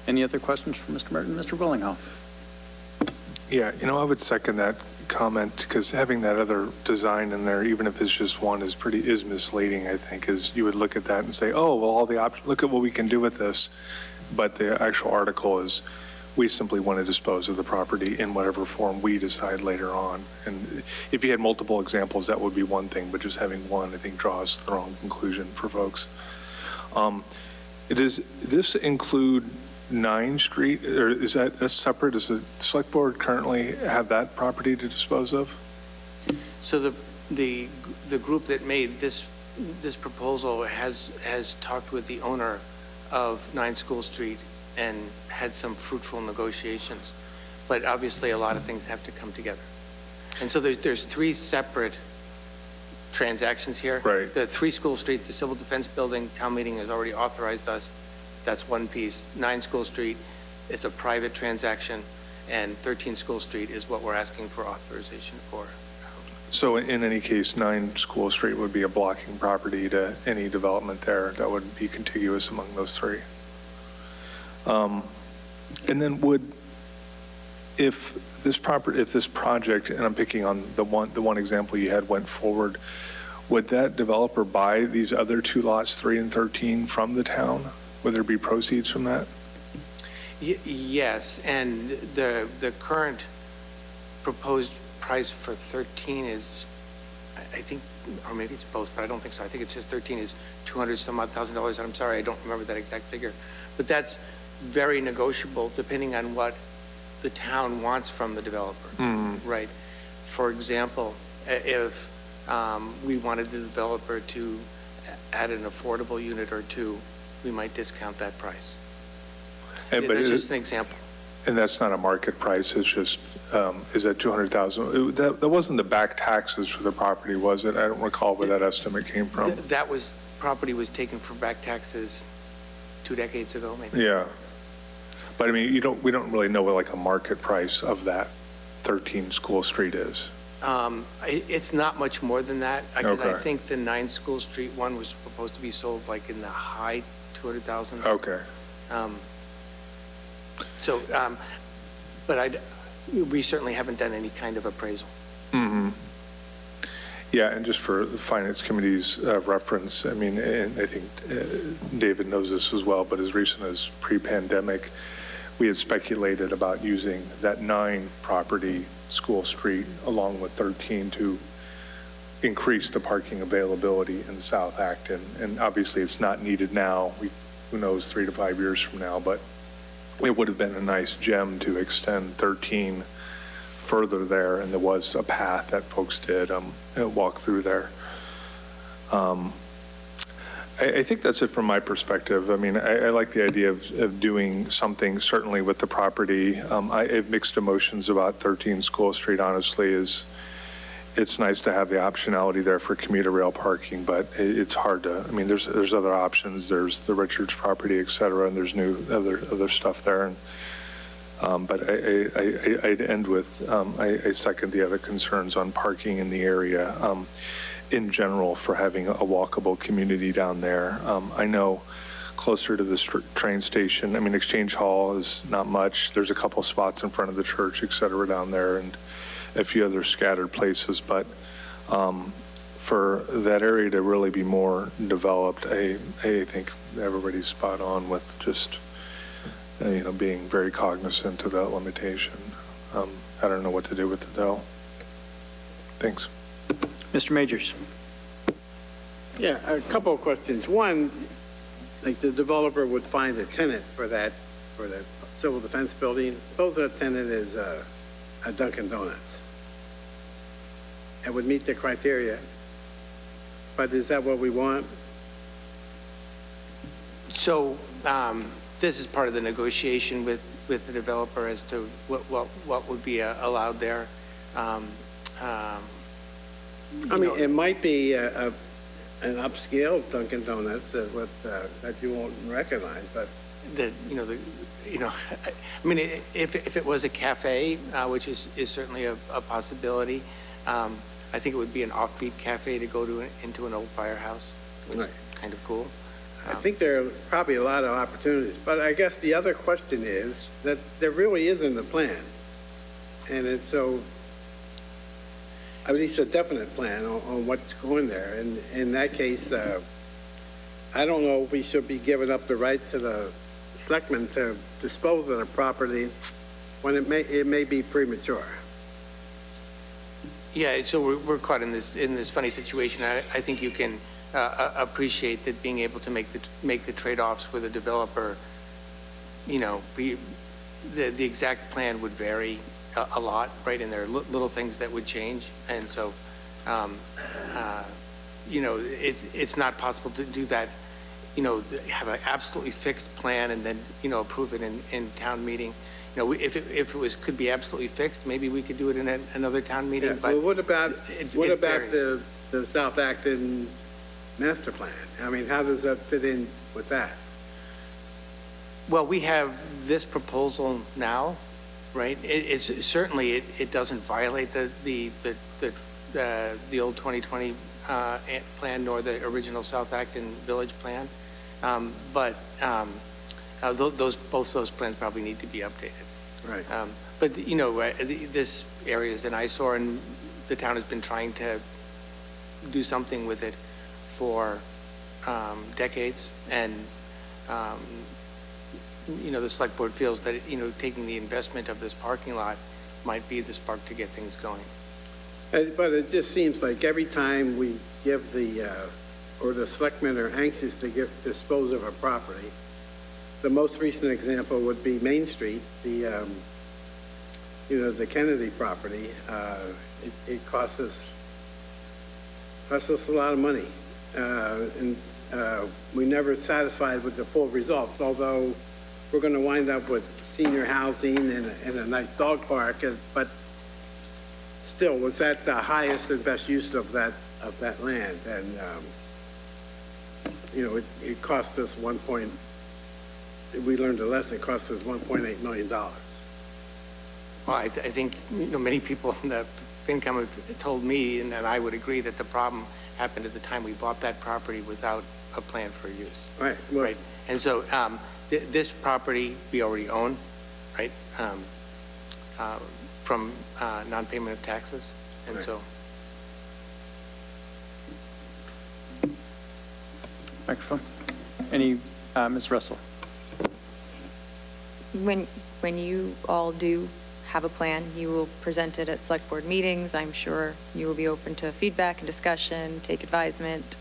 Any other questions for Mr. Merton? Mr. Willinghoff? Yeah, I would second that comment, because having that other design in there, even if it's just one, is misleading, I think, is you would look at that and say, oh, well, all the options, look at what we can do with this. But the actual article is, we simply want to dispose of the property in whatever form we decide later on. And if you had multiple examples, that would be one thing, but just having one, I think, draws the wrong conclusion for folks. Does this include 9 Street, or is that's separate? Does the select board currently have that property to dispose of? So the group that made this this proposal has talked with the owner of 9 School Street and had some fruitful negotiations. But obviously, a lot of things have to come together. And so there's 3 separate transactions here. Right. The 3 School Street, the Civil Defense Building, town meeting has already authorized us. That's one piece. 9 School Street, it's a private transaction, and 13 School Street is what we're asking for authorization for. So in any case, 9 School Street would be a blocking property to any development there that would be contiguous among those 3. And then if this project, and I'm picking on the one example you had, went forward, would that developer buy these other 2 lots, 3 and 13, from the town? Would there be proceeds from that? Yes, and the current proposed price for 13 is, I think, or maybe it's both, but I don't think so. I think it says 13 is $200-some-odd-thousand. I'm sorry, I don't remember that exact figure. But that's very negotiable depending on what the town wants from the developer, right? For example, if we wanted the developer to add an affordable unit or 2, we might discount that price. But That's just an example. And that's not a market price, it's just, is that 200,000? That wasn't the back taxes for the property, was it? I don't recall where that estimate came from. Property was taken for back taxes 2 decades ago, maybe. Yeah. But I mean, we don't really know what like a market price of that 13 School Street is. It's not much more than that, because I Okay. think the 9 School Street one was proposed to be sold like in the high 200,000. Okay. But we certainly haven't done any kind of appraisal. Mm-hmm. Yeah, and just for the Finance Committee's reference, I mean, and I think David knows this as well, but as recent as pre-pandemic, we had speculated about using that 9 property, School Street, along with 13 to increase the parking availability in South Acton. And obviously, it's not needed now. Who knows, 3 to 5 years from now, but it would have been a nice gem to extend 13 further there, and there was a path that folks did walk through there. I think that's it from my perspective. I mean, I like the idea of doing something, certainly with the property. I have mixed emotions about 13 School Street, honestly. It's nice to have the optionality there for commuter rail parking, but it's hard to, I mean, there's other options. There's the Richards property, et cetera, and there's other stuff there. And but I'd end with, I second the other concerns on parking in the area in general for having a walkable community down there. I know closer to the train station, I mean, Exchange Hall is not much. There's a couple spots in front of the church, et cetera, down there, and a few other scattered places. But for that area to really be more developed, I think everybody's spot on with just being very cognizant of that limitation. I don't know what to do with it, though. Thanks. Mr. Majors. Yeah, a couple of questions. One, like the developer would find a tenant for the civil defense building. Suppose that tenant is a Dunkin' Donuts. It would meet the criteria. But is that what we want? So this is part of the negotiation with the developer as to what would be allowed there. It might be an upscale Dunkin' Donuts that you won't recognize, but I mean, if it was a cafe, which is certainly a possibility, I think it would be an offbeat cafe to go into an old firehouse, which is kind of cool. I think there are probably a lot of opportunities. But I guess the other question is that there really isn't a plan. And it's at least a definite plan on what's going there. And in that case, I don't know if we should be giving up the right to the selectmen to dispose of the property when it may be premature. Yeah, so we're caught in this funny situation. I think you can appreciate that being able to make the trade-offs with a developer. The exact plan would vary a lot, right? And there are little things that would change, and so it's not possible to do that, have an absolutely fixed plan and then, approve it in town meeting. If it could be absolutely fixed, maybe we could do it in another town meeting, Yeah, but. well, what about varies. the South Acton master plan? I mean, how does that fit in with that? Well, we have this proposal now, right? It's certainly, it doesn't violate the old 2020 plan nor the original South Acton Village plan. But both those plans probably need to be updated. Right. But, this area is an eyesore, and the town has been trying to do something with it for decades. And, the select board feels that, taking the investment of this parking lot might be the spark to get things going. But it just seems like every time we give or the selectmen are anxious to dispose of a property, the most recent example would be Main Street, the Kennedy property. It costs us a lot of money. And we're never satisfied with the full results, although we're going to wind up with senior housing and a nice dog park, but still, was that the highest and best use of that land? And, it cost us we learned a lesson, it cost us $1.8 million. Well, I think, many people in the FinCom have told me, and I would agree, that the problem happened at the time we bought that property without a plan for use. Right. Well, Right. And so this property we already own, right, from non-payment of taxes. And Right. so. Microphone. Any, Ms. Russell? When you all do have a plan, you will present it at select board meetings. I'm sure you will be open to feedback and discussion, take advisement.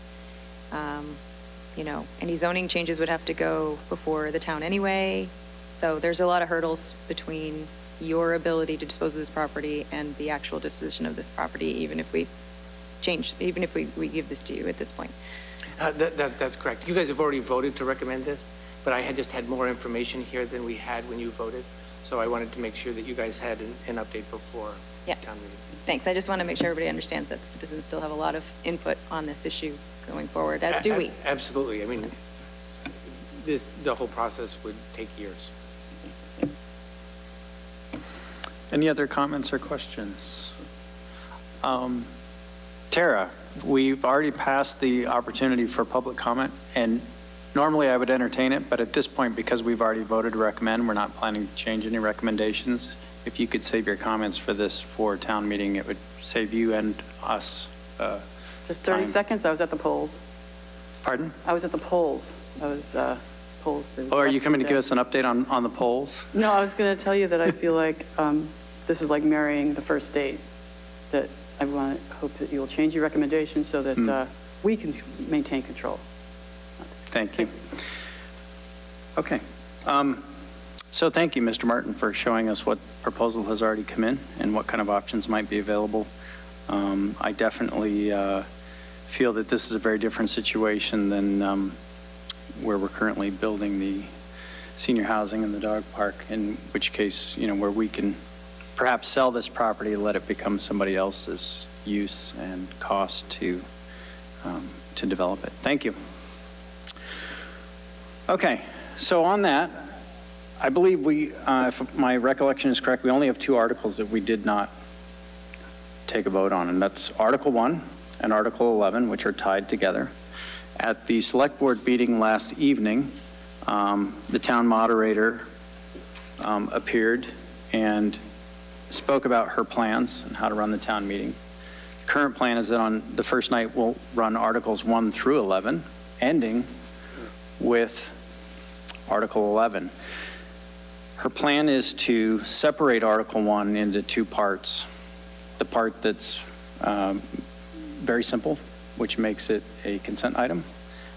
Any zoning changes would have to go before the town anyway. So there's a lot of hurdles between your ability to dispose of this property and the actual disposition of this property, even if we give this to you at this point. That's correct. You guys have already voted to recommend this, but I had just had more information here than we had when you voted. So I wanted to make sure that you guys had an update before town meeting. Thanks. I just want to make sure everybody understands that the citizens still have a lot of input on this issue going forward, as do we. Absolutely. I mean, the whole process would take years. Any other comments or questions? Tara, we've already passed the opportunity for public comment, and normally I would entertain it, but at this point, because we've already voted to recommend, we're not planning to change any recommendations. If you could save your comments for town meeting, it would save you and us. Just 30 time. seconds, I was at the polls. Pardon? I was at the polls. I was, polls. Oh, are you coming to give us an update on the polls? No, I was going to tell you that I feel like this is like marrying the first date, that I hope that you will change your recommendation so that we can maintain control. Thank you. Okay. So thank you, Mr. Martin, for showing us what proposal has already come in and what kind of options might be available. I definitely feel that this is a very different situation than where we're currently building the senior housing and the dog park, in which case, where we can perhaps sell this property, let it become somebody else's use and cost to develop it. Thank you. Okay, so on that, I believe if my recollection is correct, we only have two articles that we did not take a vote on, and that's Article 1 and Article 11, which are tied together. At the select board meeting last evening, the town moderator appeared and spoke about her plans and how to run the town meeting. The current plan is that on the first night, we'll run Articles 1 through 11, ending with Article 11. Her plan is to separate Article 1 into two parts. The part that's very simple, which makes it a consent item,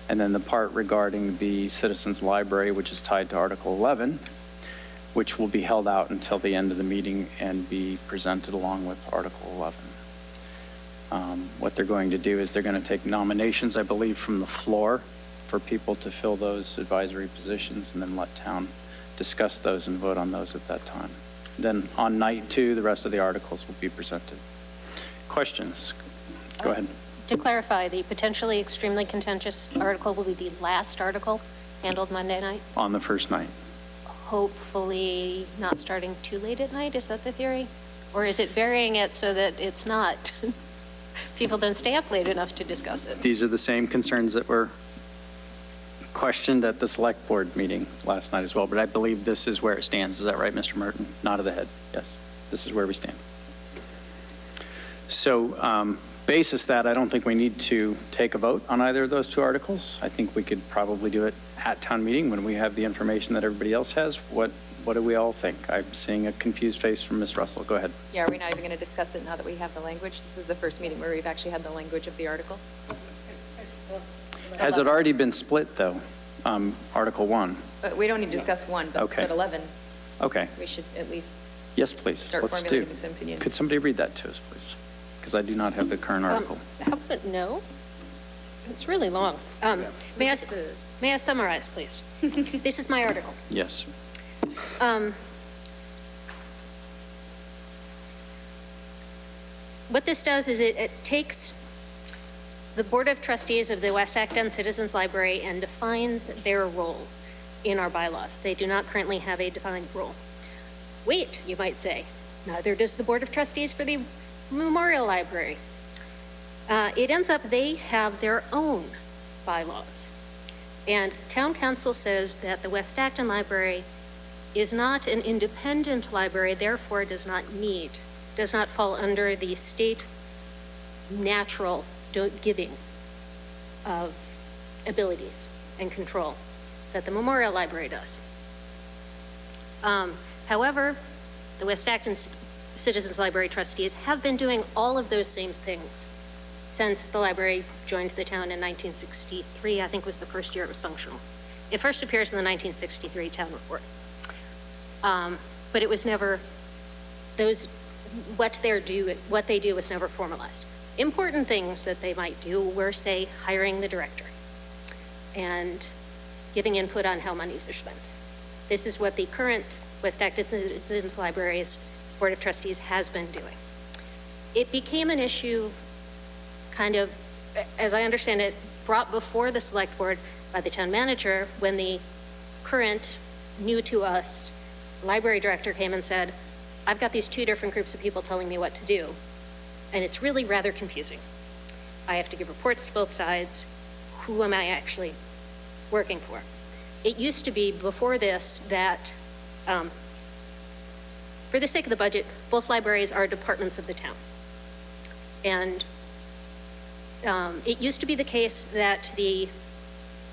and then the part regarding the Citizens Library, which is tied to Article 11, which will be held out until the end of the meeting and be presented along with Article 11. What they're going to do is they're going to take nominations, I believe, from the floor for people to fill those advisory positions, and then let town discuss those and vote on those at that time. Then on night 2, the rest of the articles will be presented. Questions? Go ahead. To clarify, the potentially extremely contentious article will be the last article handled Monday night, On the first night. hopefully not starting too late at night. Is that the theory? Or is it burying it so that it's not, people don't stay up late enough to discuss it? These are the same concerns that were questioned at the select board meeting last night as well, but I believe this is where it stands. Is that right, Mr. Merton? Nod of the head. Yes, this is where we stand. So basis that, I don't think we need to take a vote on either of those 2 articles. I think we could probably do it at town meeting when we have the information that everybody else has. What do we all think? I'm seeing a confused face from Ms. Russell. Go ahead. Yeah, are we not even going to discuss it now that we have the language? This is the first meeting where we've actually had the language of the article. Has it already been split, though? Article 1? We don't need to discuss 1, Okay. but 11, Okay. we should at least Yes, please. start Let's do. formulating some opinions. Could somebody read that to us, please? Because I do not have the current article. How about no? It's really long. May I summarize, please? This is my article. Yes. What this does is it takes the Board of Trustees of the West Acton Citizens Library and defines their role in our bylaws. They do not currently have a defined role. Wait, you might say, neither does the Board of Trustees for the Memorial Library. It ends up they have their own bylaws. And Town Council says that the West Acton Library is not an independent library, therefore does not fall under the state natural giving of abilities and control that the Memorial Library does. However, the West Acton Citizens Library trustees have been doing all of those same things since the library joined the town in 1963, I think was the first year it was functional. It first appears in the 1963 town report. But it was never, what they do was never formalized. Important things that they might do were, say, hiring the director and giving input on how monies are spent. This is what the current West Acton Citizens Library's Board of Trustees has been doing. It became an issue kind of, as I understand it, brought before the select board by the town manager when the current, new to us, library director came and said, I've got these 2 different groups of people telling me what to do, and it's really rather confusing. I have to give reports to both sides. Who am I actually working for? It used to be before this that, for the sake of the budget, both libraries are departments of the town. And it used to be the case that the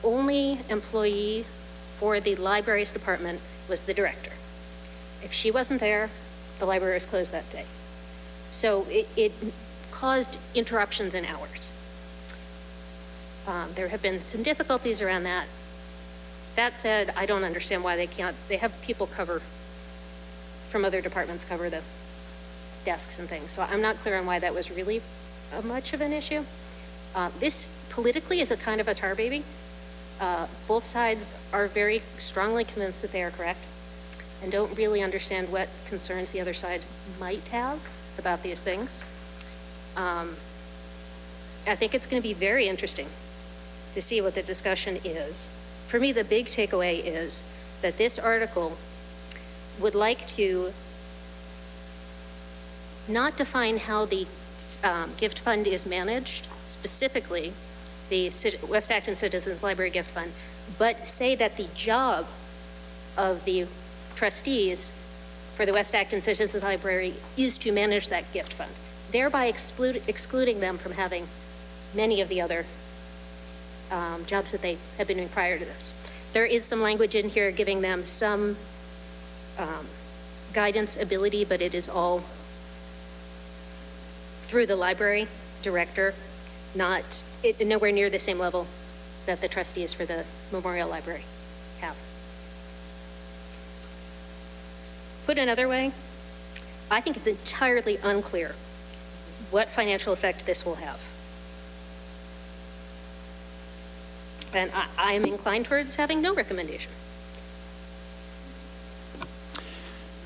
only employee for the library's department was the director. If she wasn't there, the library was closed that day. So it caused interruptions in hours. There have been some difficulties around that. That said, I don't understand why they have people from other departments cover the desks and things. So I'm not clear on why that was really much of an issue. This politically is a kind of a tar baby. Both sides are very strongly convinced that they are correct and don't really understand what concerns the other side might have about these things. I think it's going to be very interesting to see what the discussion is. For me, the big takeaway is that this article would like to not define how the gift fund is managed, specifically the West Acton Citizens Library Gift Fund, but say that the job of the trustees for the West Acton Citizens Library is to manage that gift fund, thereby excluding them from having many of the other jobs that they have been doing prior to this. There is some language in here giving them some guidance ability, but it is all through the library director, nowhere near the same level that the trustees for the Memorial Library have. Put another way, I think it's entirely unclear what financial effect this will have. And I am inclined towards having no recommendation.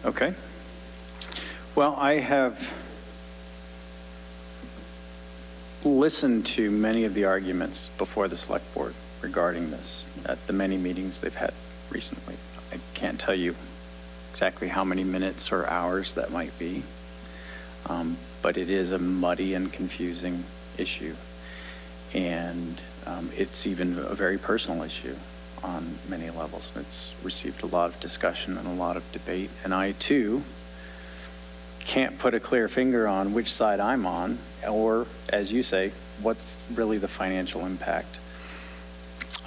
Okay. Well, I have listened to many of the arguments before the select board regarding this at the many meetings they've had recently. I can't tell you exactly how many minutes or hours that might be, but it is a muddy and confusing issue. And it's even a very personal issue on many levels. It's received a lot of discussion and a lot of debate. And I, too, can't put a clear finger on which side I'm on, or, as you say, what's really the financial impact.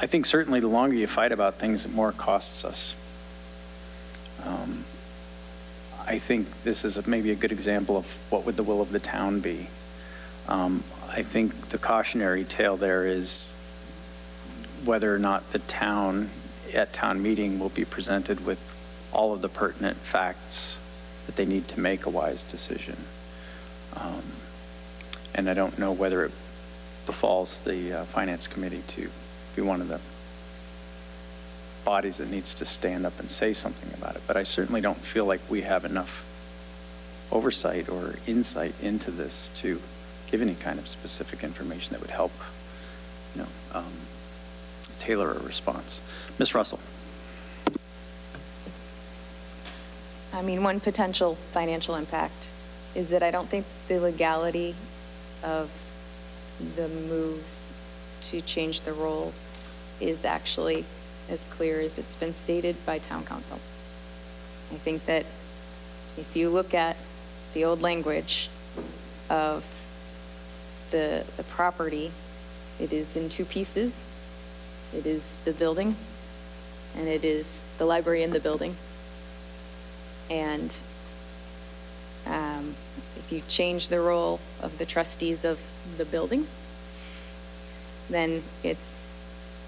I think certainly the longer you fight about things, the more it costs us. I think this is maybe a good example of what would the will of the town be. I think the cautionary tale there is whether or not the town, at town meeting, will be presented with all of the pertinent facts that they need to make a wise decision. And I don't know whether it befalls the Finance Committee to be one of the bodies that needs to stand up and say something about it. But I certainly don't feel like we have enough oversight or insight into this to give any kind of specific information that would help, tailor a response. Ms. Russell. I mean, one potential financial impact is that I don't think the legality of the move to change the role is actually as clear as it's been stated by town council. I think that if you look at the old language of the property, it is in two pieces. It is the building, and it is the library in the building. And if you change the role of the trustees of the building, then it's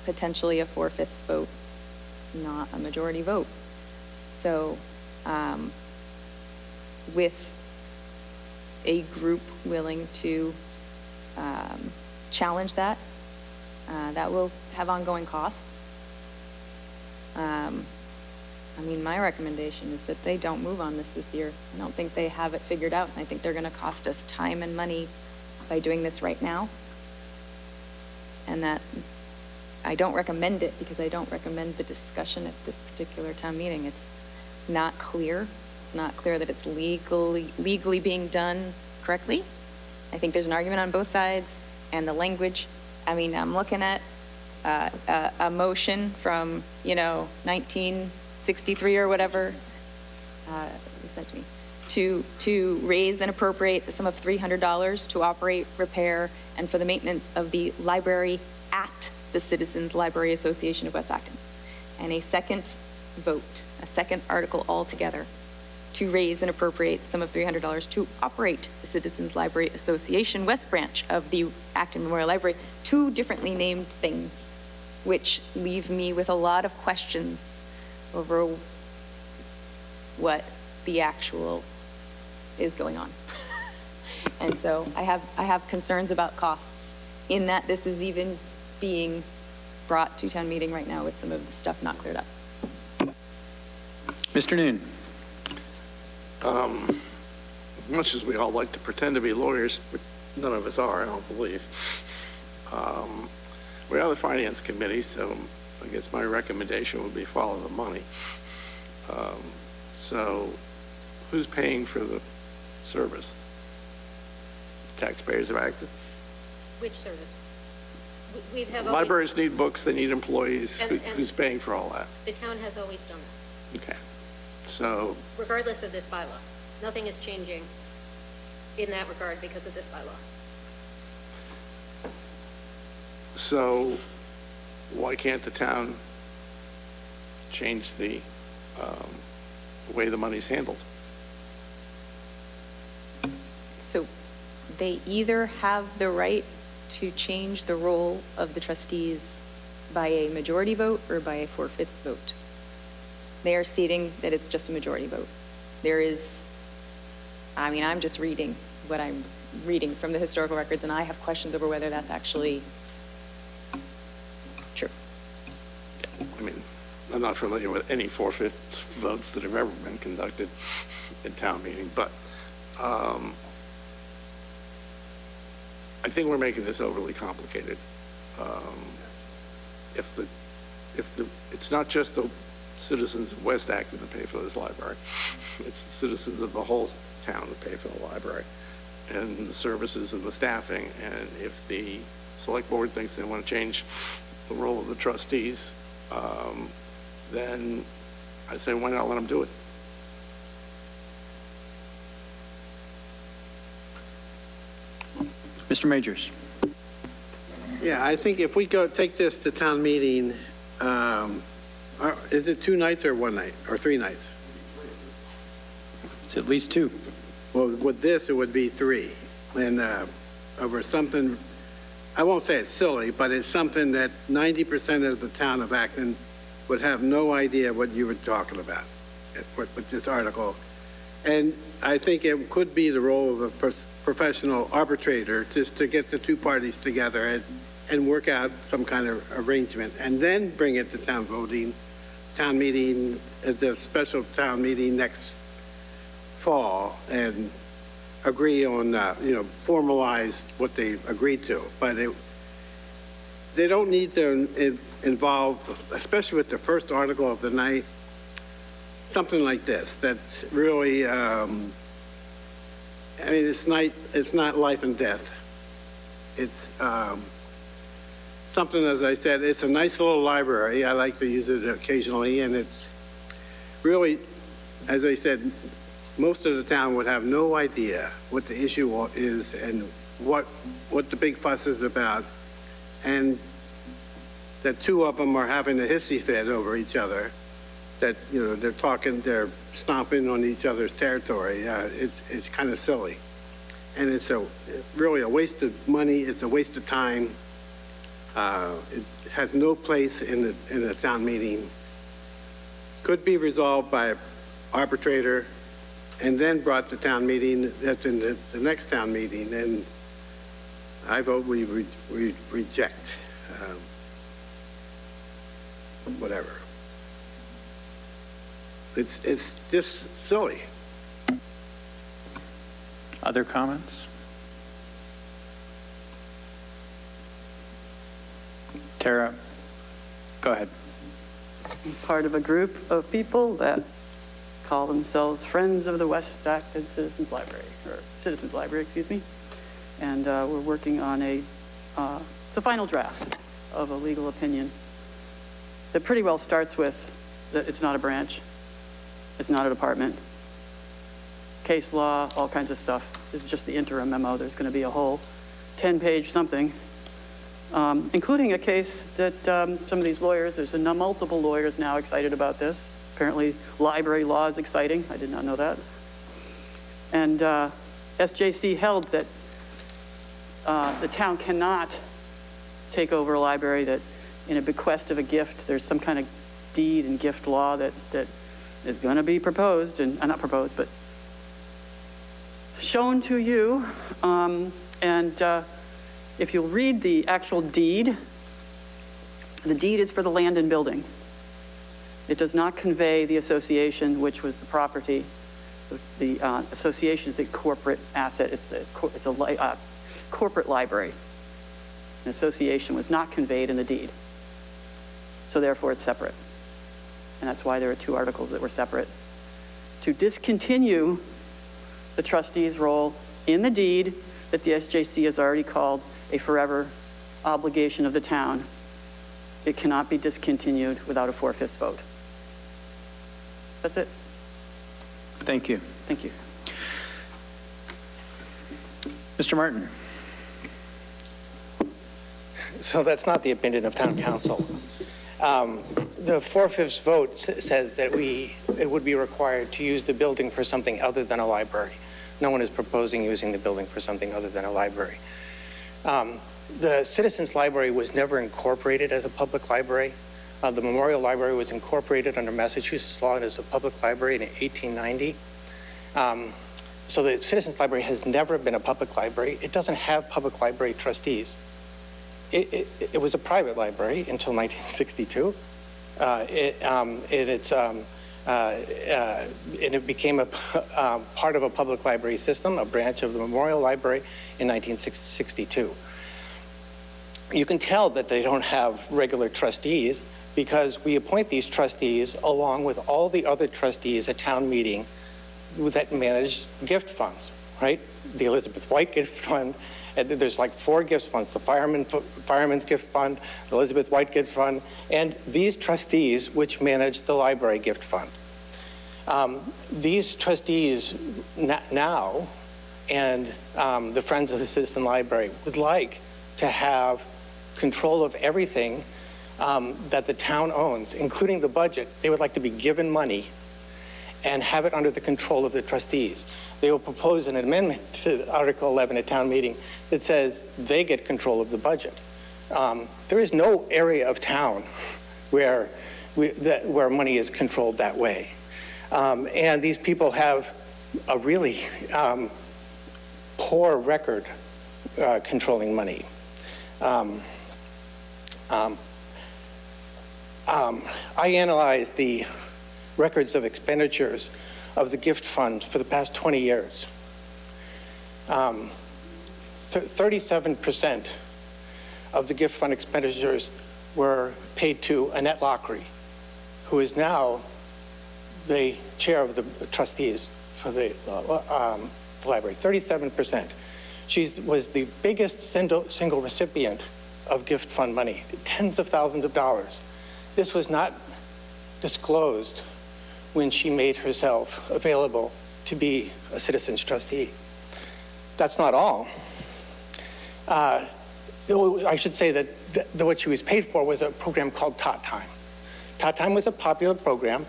potentially a 4/5 vote, not a majority vote. So with a group willing to challenge that, that will have ongoing costs. I mean, my recommendation is that they don't move on this year. I don't think they have it figured out, and I think they're going to cost us time and money by doing this right now. And that I don't recommend it because I don't recommend the discussion at this particular town meeting. It's not clear. It's not clear that it's legally being done correctly. I think there's an argument on both sides, and the language, I mean, I'm looking at a motion from, 1963 or whatever, you sent to me, to raise and appropriate the sum of $300 to operate, repair, and for the maintenance of the library at the Citizens Library Association of West Acton. And a second vote, a second article altogether, to raise and appropriate the sum of $300 to operate the Citizens Library Association West Branch of the Acton Memorial Library, two differently named things, which leave me with a lot of questions over what the actual is going on. And so I have concerns about costs in that this is even being brought to town meeting right now with some of the stuff not cleared up. Mr. Noon. Much as we all like to pretend to be lawyers, but none of us are, I don't believe. We are the Finance Committee, so I guess my recommendation would be follow the money. So who's paying for the service? Taxpayers of Acton? Which service? We have always, Libraries need books, they need employees. And- Who's paying for all that? the town has always done that, Okay. So, regardless of this bylaw. Nothing is changing in that regard because of this bylaw. so why can't the town change the way the money's handled? So they either have the right to change the role of the trustees by a majority vote or by a 4/5 vote. They are stating that it's just a majority vote. There is, I mean, I'm just reading what I'm reading from the historical records, and I have questions over whether that's actually true. I mean, I'm not familiar with any 4/5 votes that have ever been conducted in town meeting, but I think we're making this overly complicated. It's not just the citizens of West Acton that pay for this library. It's the citizens of the whole town that pay for the library and the services and the staffing. And if the select board thinks they want to change the role of the trustees, then I say, why not let them do it? Mr. Majors? Yeah, I think if we take this to town meeting, is it 2 nights or 1 night, or 3 nights? It's at least 2. Well, with this, it would be 3. And over something, I won't say it's silly, but it's something that 90% of the town of Acton would have no idea what you were talking about with this article. And I think it could be the role of a professional arbitrator just to get the 2 parties together and work out some kind of arrangement, and then bring it to town meeting, at the special town meeting next fall, and agree on, formalize what they agreed to. But they don't need to involve, especially with the first article of the night, something like this. That's really, it's not life and death. It's something, as I said, it's a nice little library. I like to use it occasionally, and it's really, as I said, most of the town would have no idea what the issue is and what the big fuss is about, and that 2 of them are having a hissy fit over each other, that, they're stomping on each other's territory. It's kind of silly. And it's really a waste of money. It's a waste of time. It has no place in the town meeting. Could be resolved by an arbitrator and then brought to town meeting, that's in the next town meeting. And I vote we reject whatever. It's just silly. Other comments? Tara, go ahead. Part of a group of people that call themselves Friends of the West Acton Citizens Library, or Citizens Library, excuse me. And we're working on it's a final draft of a legal opinion that pretty well starts with that it's not a branch, it's not a department, case law, all kinds of stuff. This is just the interim memo. There's going to be a whole 10-page something, including a case that some of these lawyers, there's multiple lawyers now excited about this. Apparently, library law is exciting. I did not know that. And SJC held that the town cannot take over a library that, in a bequest of a gift, there's some kind of deed and gift law that is going to be proposed, and not proposed, but shown to you. If you'll read the actual deed, the deed is for the land and building. It does not convey the association, which was the property. The association is a corporate asset. It's a corporate library. An association was not conveyed in the deed. So therefore, it's separate. And that's why there are 2 articles that were separate. To discontinue the trustee's role in the deed that the SJC has already called a forever obligation of the town, it cannot be discontinued without a 4/5 vote. That's it. Thank you. Thank you. Mr. Martin? So that's not the opinion of town council. The 4/5 vote says that it would be required to use the building for something other than a library. No one is proposing using the building for something other than a library. The Citizens Library was never incorporated as a public library. The Memorial Library was incorporated under Massachusetts law as a public library in 1890. So the Citizens Library has never been a public library. It doesn't have public library trustees. It was a private library until 1962. And it became a part of a public library system, a branch of the Memorial Library in 1962. You can tell that they don't have regular trustees because we appoint these trustees along with all the other trustees at town meeting that manage gift funds, right? The Elizabeth White Gift Fund, and there's like 4 gift funds, the Fireman's Gift Fund, the Elizabeth White Gift Fund, and these trustees which manage the Library Gift Fund. These trustees now and the Friends of the Citizen Library would like to have control of everything that the town owns, including the budget. They would like to be given money and have it under the control of the trustees. They will propose an amendment to Article 11 at town meeting that says they get control of the budget. There is no area of town where money is controlled that way. And these people have a really poor record controlling money. I analyzed the records of expenditures of the gift fund for the past 20 years. 37% of the gift fund expenditures were paid to Annette Lockery, who is now the chair of the trustees for the library. 37%. She was the biggest single recipient of gift fund money, tens of thousands of dollars. This was not disclosed when she made herself available to be a citizen's trustee. That's not all. I should say that what she was paid for was a program called Tot Time. Tot Time was a popular program,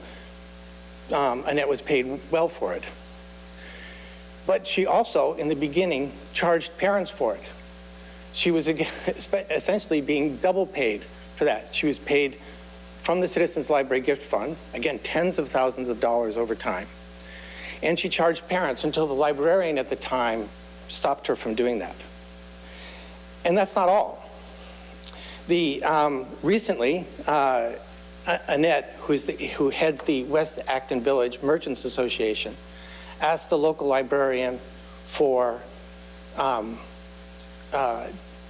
and it was paid well for it. But she also, in the beginning, charged parents for it. She was essentially being double paid for that. She was paid from the Citizens Library Gift Fund, again, tens of thousands of dollars over time. And she charged parents until the librarian at the time stopped her from doing that. And that's not all. Recently, Annette, who heads the West Acton Village Merchants Association, asked the local librarian to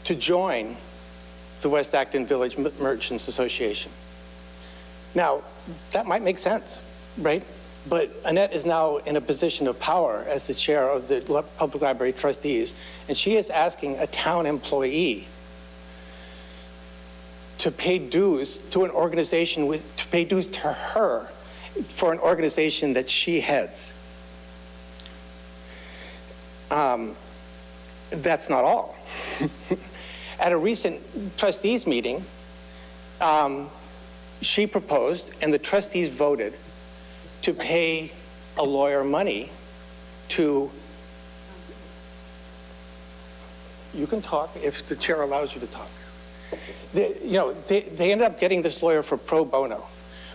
join the West Acton Village Merchants Association. Now, that might make sense, right? But Annette is now in a position of power as the chair of the Public Library Trustees, and she is asking a town employee to pay dues to an organization, to pay dues to her for an organization that she heads. That's not all. At a recent trustees meeting, she proposed, and the trustees voted, to pay a lawyer money to, you can talk if the chair allows you to talk. They ended up getting this lawyer for pro bono,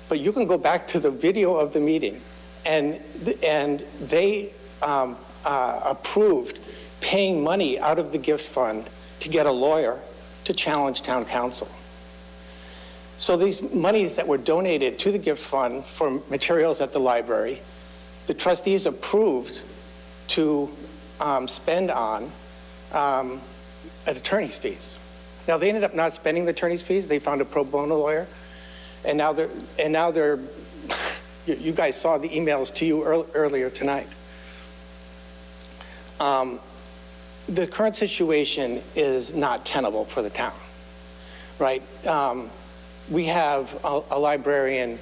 but you can go back to the video of the meeting, and they approved paying money out of the gift fund to get a lawyer to challenge town council. So these monies that were donated to the gift fund for materials at the library, the trustees approved to spend on at attorney's fees. Now they ended up not spending the attorney's fees. They found a pro bono lawyer, and now they're you guys saw the emails to you earlier tonight. The current situation is not tenable for the town, right? We have a librarian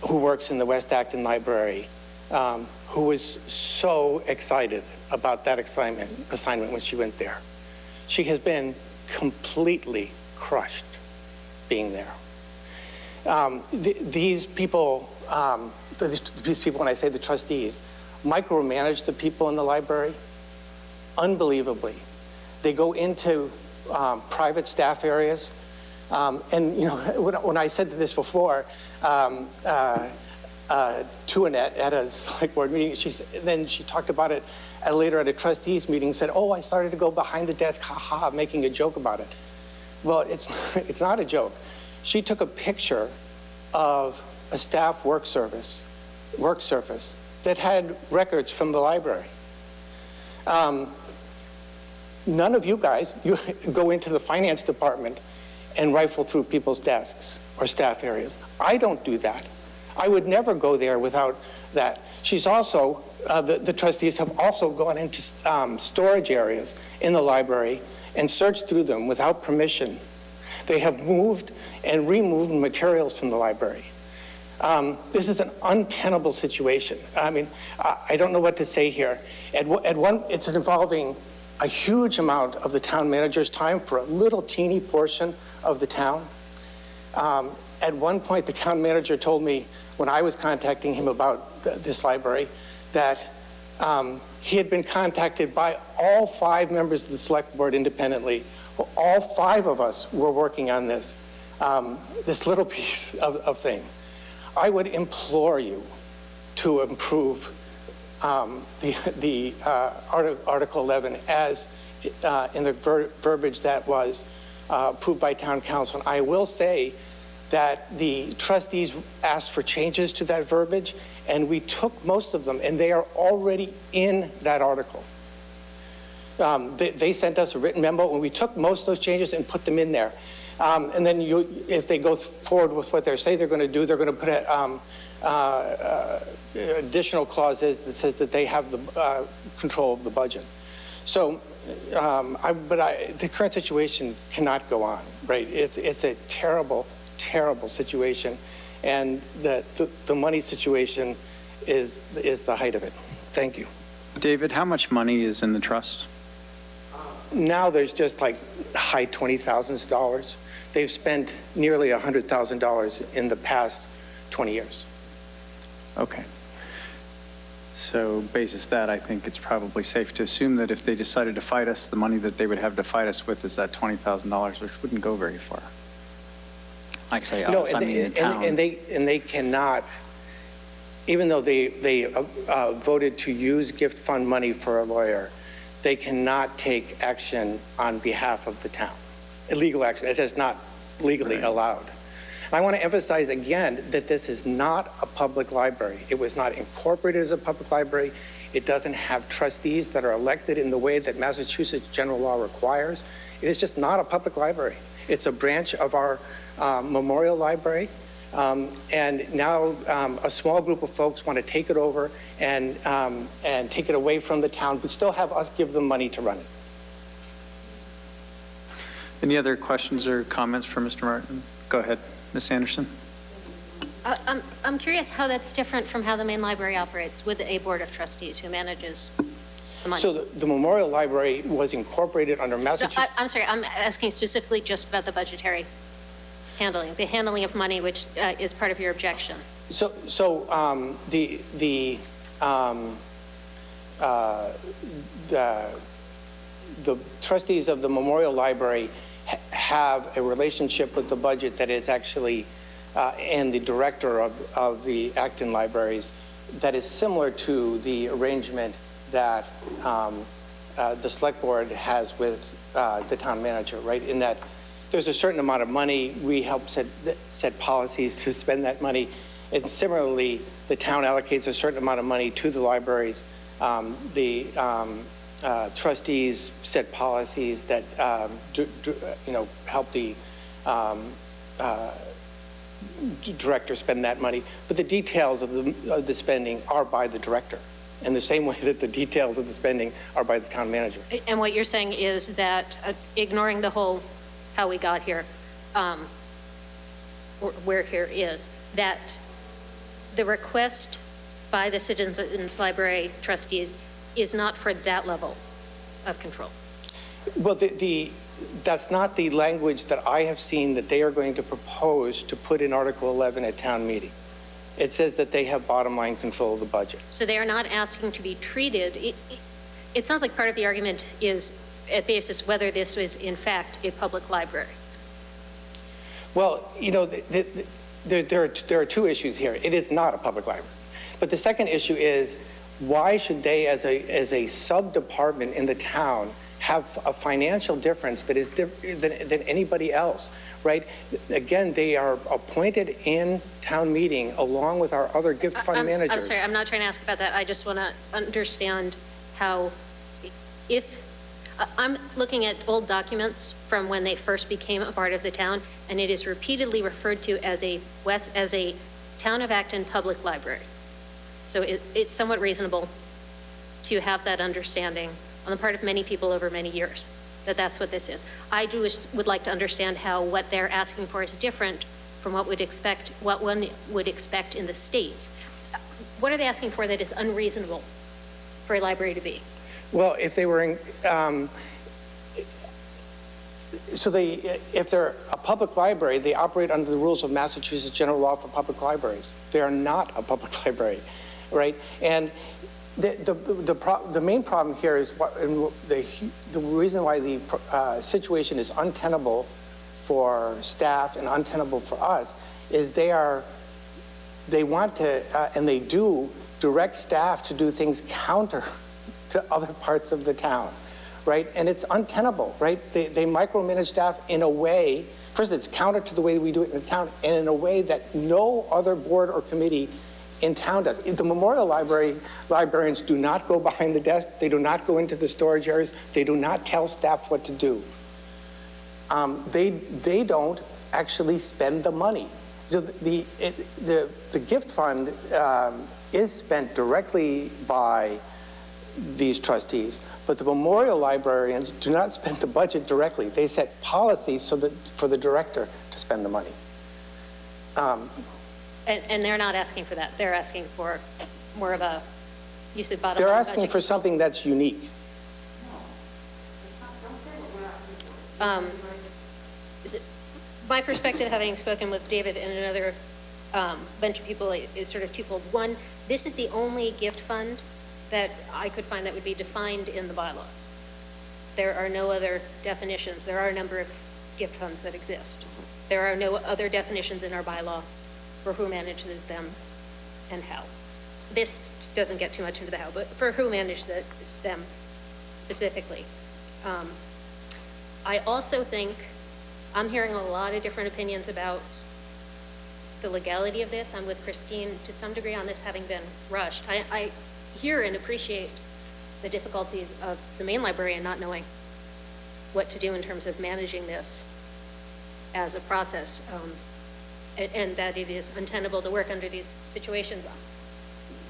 who works in the West Acton Library who was so excited about that assignment when she went there. She has been completely crushed being there. These people, when I say the trustees, micromanage the people in the library unbelievably. They go into private staff areas. And when I said this before, to Annette at a select board meeting. Then she talked about it later at a trustees meeting, said, oh, I started to go behind the desk, ha, making a joke about it. Well, it's not a joke. She took a picture of a staff work surface that had records from the library. None of you guys, you go into the finance department and rifle through people's desks or staff areas. I don't do that. I would never go there without that. She's also, the trustees have also gone into storage areas in the library and searched through them without permission. They have moved and removed materials from the library. This is an untenable situation. I mean, I don't know what to say here. It's involving a huge amount of the town manager's time for a little teeny portion of the town. At one point, the town manager told me when I was contacting him about this library that he had been contacted by all 5 members of the select board independently. Well, all 5 of us were working on this little piece of thing. I would implore you to improve the Article 11 as in the verbiage that was approved by town council. And I will say that the trustees asked for changes to that verbiage, and we took most of them, and they are already in that article. They sent us a written memo, and we took most of those changes and put them in there. And then if they go forward with what they say they're going to do, they're going to put additional clauses that says that they have the control of the budget. So, the current situation cannot go on, right? It's a terrible, terrible situation, and the money situation is the height of it. Thank you. David, how much money is in the trust? Now there's just like high $20,000. They've spent nearly $100,000 in the past 20 years. Okay. So basis that, I think it's probably safe to assume that if they decided to fight us, the money that they would have to fight us with is that $20,000, which wouldn't go very far. I say us, I mean the town. And they cannot, even though they voted to use gift fund money for a lawyer, they cannot take action on behalf of the town. Illegal action, it is not legally allowed. I want to emphasize again that this is not a public library. It was not incorporated as a public library. It doesn't have trustees that are elected in the way that Massachusetts general law requires. It is just not a public library. It's a branch of our memorial library. And now a small group of folks want to take it over and take it away from the town, but still have us give them money to run it. Any other questions or comments for Mr. Martin? Go ahead, Ms. Anderson. I'm curious how that's different from how the main library operates with a board of trustees who manages the money. So the Memorial Library was incorporated under Massachusetts. I'm sorry, I'm asking specifically just about the budgetary handling, the handling of money, which is part of your objection. So the trustees of the Memorial Library have a relationship with the budget that is actually, and the director of the Acton libraries, that is similar to the arrangement that the select board has with the town manager, right? In that there's a certain amount of money, we help set policies to spend that money, and similarly, the town allocates a certain amount of money to the libraries. The trustees set policies that help the director spend that money, but the details of the spending are by the director, in the same way that the details of the spending are by the town manager. And what you're saying is that ignoring the whole how we got here, or where here is, that the request by the Citizens Library trustees is not for that level of control. Well, that's not the language that I have seen that they are going to propose to put in Article 11 at town meeting. It says that they have bottom line control of the budget. So they are not asking to be treated. It sounds like part of the argument is at basis whether this was in fact a public library. Well, there are two issues here. It is not a public library. But the second issue is, why should they, as a sub-department in the town, have a financial difference that is different than anybody else, right? Again, they are appointed in town meeting along with our other gift fund managers. I'm sorry, I'm not trying to ask about that. I just want to understand how, I'm looking at old documents from when they first became a part of the town, and it is repeatedly referred to as a Town of Acton public library. So it's somewhat reasonable to have that understanding on the part of many people over many years, that that's what this is. I would like to understand how what they're asking for is different from what one would expect in the state. What are they asking for that is unreasonable for a library to be? Well, if they were in, if they're a public library, they operate under the rules of Massachusetts General Law for public libraries. They are not a public library, right? And the main problem here is the reason why the situation is untenable for staff and untenable for us is they want to, and they do, direct staff to do things counter to other parts of the town, right? And it's untenable, right? They micromanage staff in a way, first it's counter to the way we do it in the town, and in a way that no other board or committee in town does. The Memorial Library, librarians do not go behind the desk, they do not go into the storage areas, they do not tell staff what to do. They don't actually spend the money. So the gift fund is spent directly by these trustees, but the memorial librarians do not spend the budget directly. They set policies for the director to spend the money. And they're not asking for that. They're asking for more of a, you said bottom line They're budget. asking for something that's unique. My perspective, having spoken with David and another bunch of people, is sort of twofold. One, this is the only gift fund that I could find that would be defined in the bylaws. There are no other definitions. There are a number of gift funds that exist. There are no other definitions in our bylaw for who manages them and how. This doesn't get too much into the how, but for who manages them specifically. I also think, I'm hearing a lot of different opinions about the legality of this. I'm with Christine to some degree on this having been rushed. I hear and appreciate the difficulties of the main librarian not knowing what to do in terms of managing this as a process, and that it is untenable to work under these situations.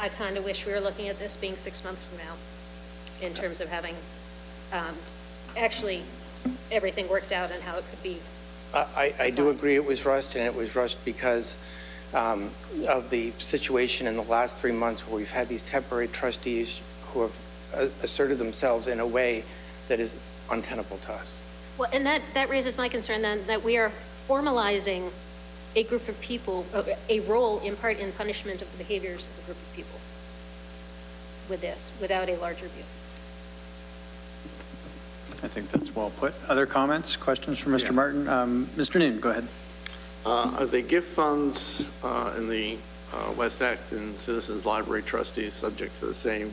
I kind of wish we were looking at this being 6 months from now in terms of having actually everything worked out and how it could be. I do agree it was rushed, and it was rushed because of the situation in the last 3 months where we've had these temporary trustees who have asserted themselves in a way that is untenable to us. Well, and that raises my concern then that we are formalizing a group of people, a role in part in punishment of the behaviors of a group of people with this, without a larger view. I think that's well put. Other comments, questions from Mr. Martin? Mr. Noon, go ahead. Are the gift funds in the West Acton Citizens Library trustees subject to the same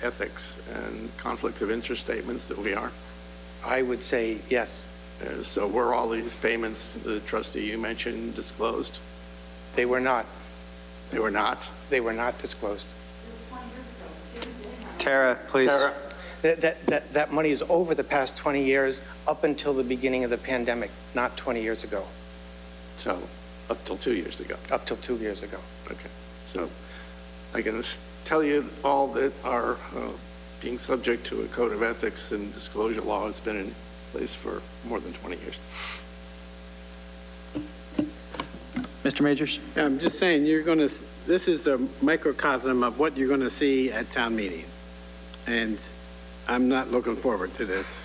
ethics and conflict of interest statements that we are? I would say yes. So were all these payments to the trustee you mentioned disclosed? They were not. They were not? They were not disclosed. Tara, please. Tara? That money is over the past 20 years, up until the beginning of the pandemic, not 20 years ago. So up till 2 years ago? Up till 2 years ago. Okay. So I can tell you all that are being subject to a code of ethics and disclosure law has been in place for more than 20 years. Mr. Majors? Yeah, I'm just saying, this is a microcosm of what you're going to see at town meeting. And I'm not looking forward to this.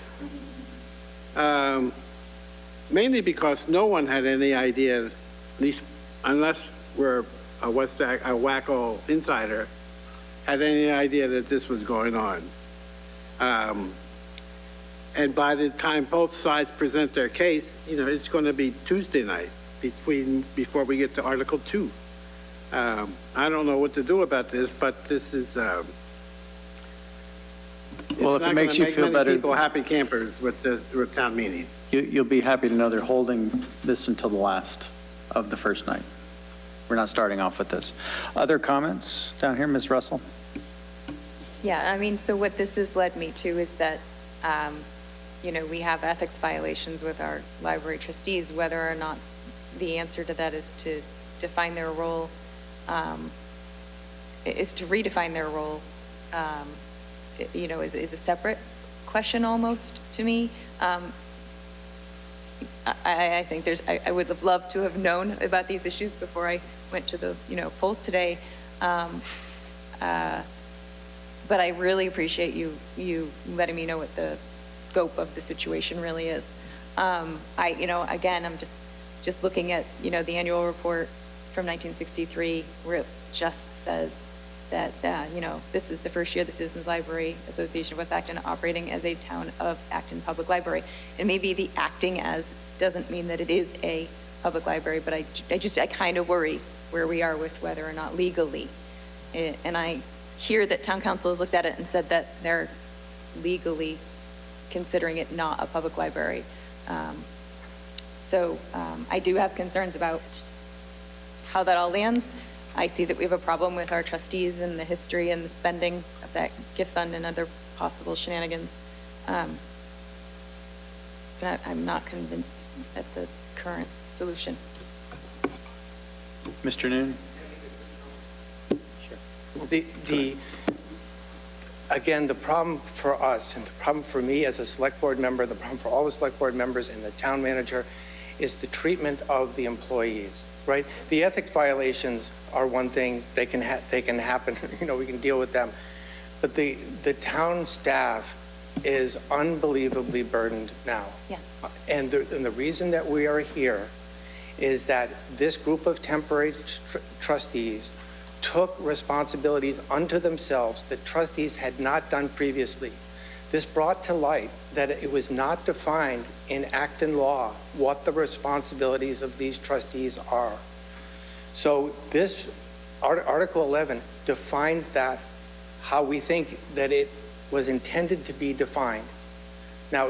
Mainly because no one had any idea, at least unless we're a wacko insider, had any idea that this was going on. And by the time both sides present their case, it's going to be Tuesday night. before we get to Article 2. I don't know what to do about this, but this is, Well, if it makes you feel It's not going to make better- many people happy campers with town meeting. You'll be happy to know they're holding this until the last of the first night. We're not starting off with this. Other comments down here, Ms. Russell? Yeah, I mean, so what this has led me to is that, we have ethics violations with our library trustees, whether or not the answer to that is to define their role, is to redefine their role, is a separate question almost to me. I think I would have loved to have known about these issues before I went to the, polls today. But I really appreciate you letting me know what the scope of the situation really is. Again, I'm just looking at, the annual report from 1963, where it just says that, this is the first year the Citizens Library Association of West Acton operating as a town of Acton Public Library. And maybe the acting as doesn't mean that it is a public library, but I kind of worry where we are with whether or not legally. And I hear that town council has looked at it and said that they're legally considering it not a public library. So I do have concerns about how that all lands. I see that we have a problem with our trustees and the history and the spending of that gift fund and other possible shenanigans. But I'm not convinced at the current solution. Mr. Noon? Again, the problem for us, and the problem for me as a select board member, the problem for all the select board members and the town manager, is the treatment of the employees, right? The ethics violations are one thing, they can happen, we can deal with them. But the town staff is unbelievably burdened now. Yeah. And the reason that we are here is that this group of temporary trustees took responsibilities unto themselves that trustees had not done previously. This brought to light that it was not defined in Acton law what the responsibilities of these trustees are. So this Article 11 defines that, how we think that it was intended to be defined. Now,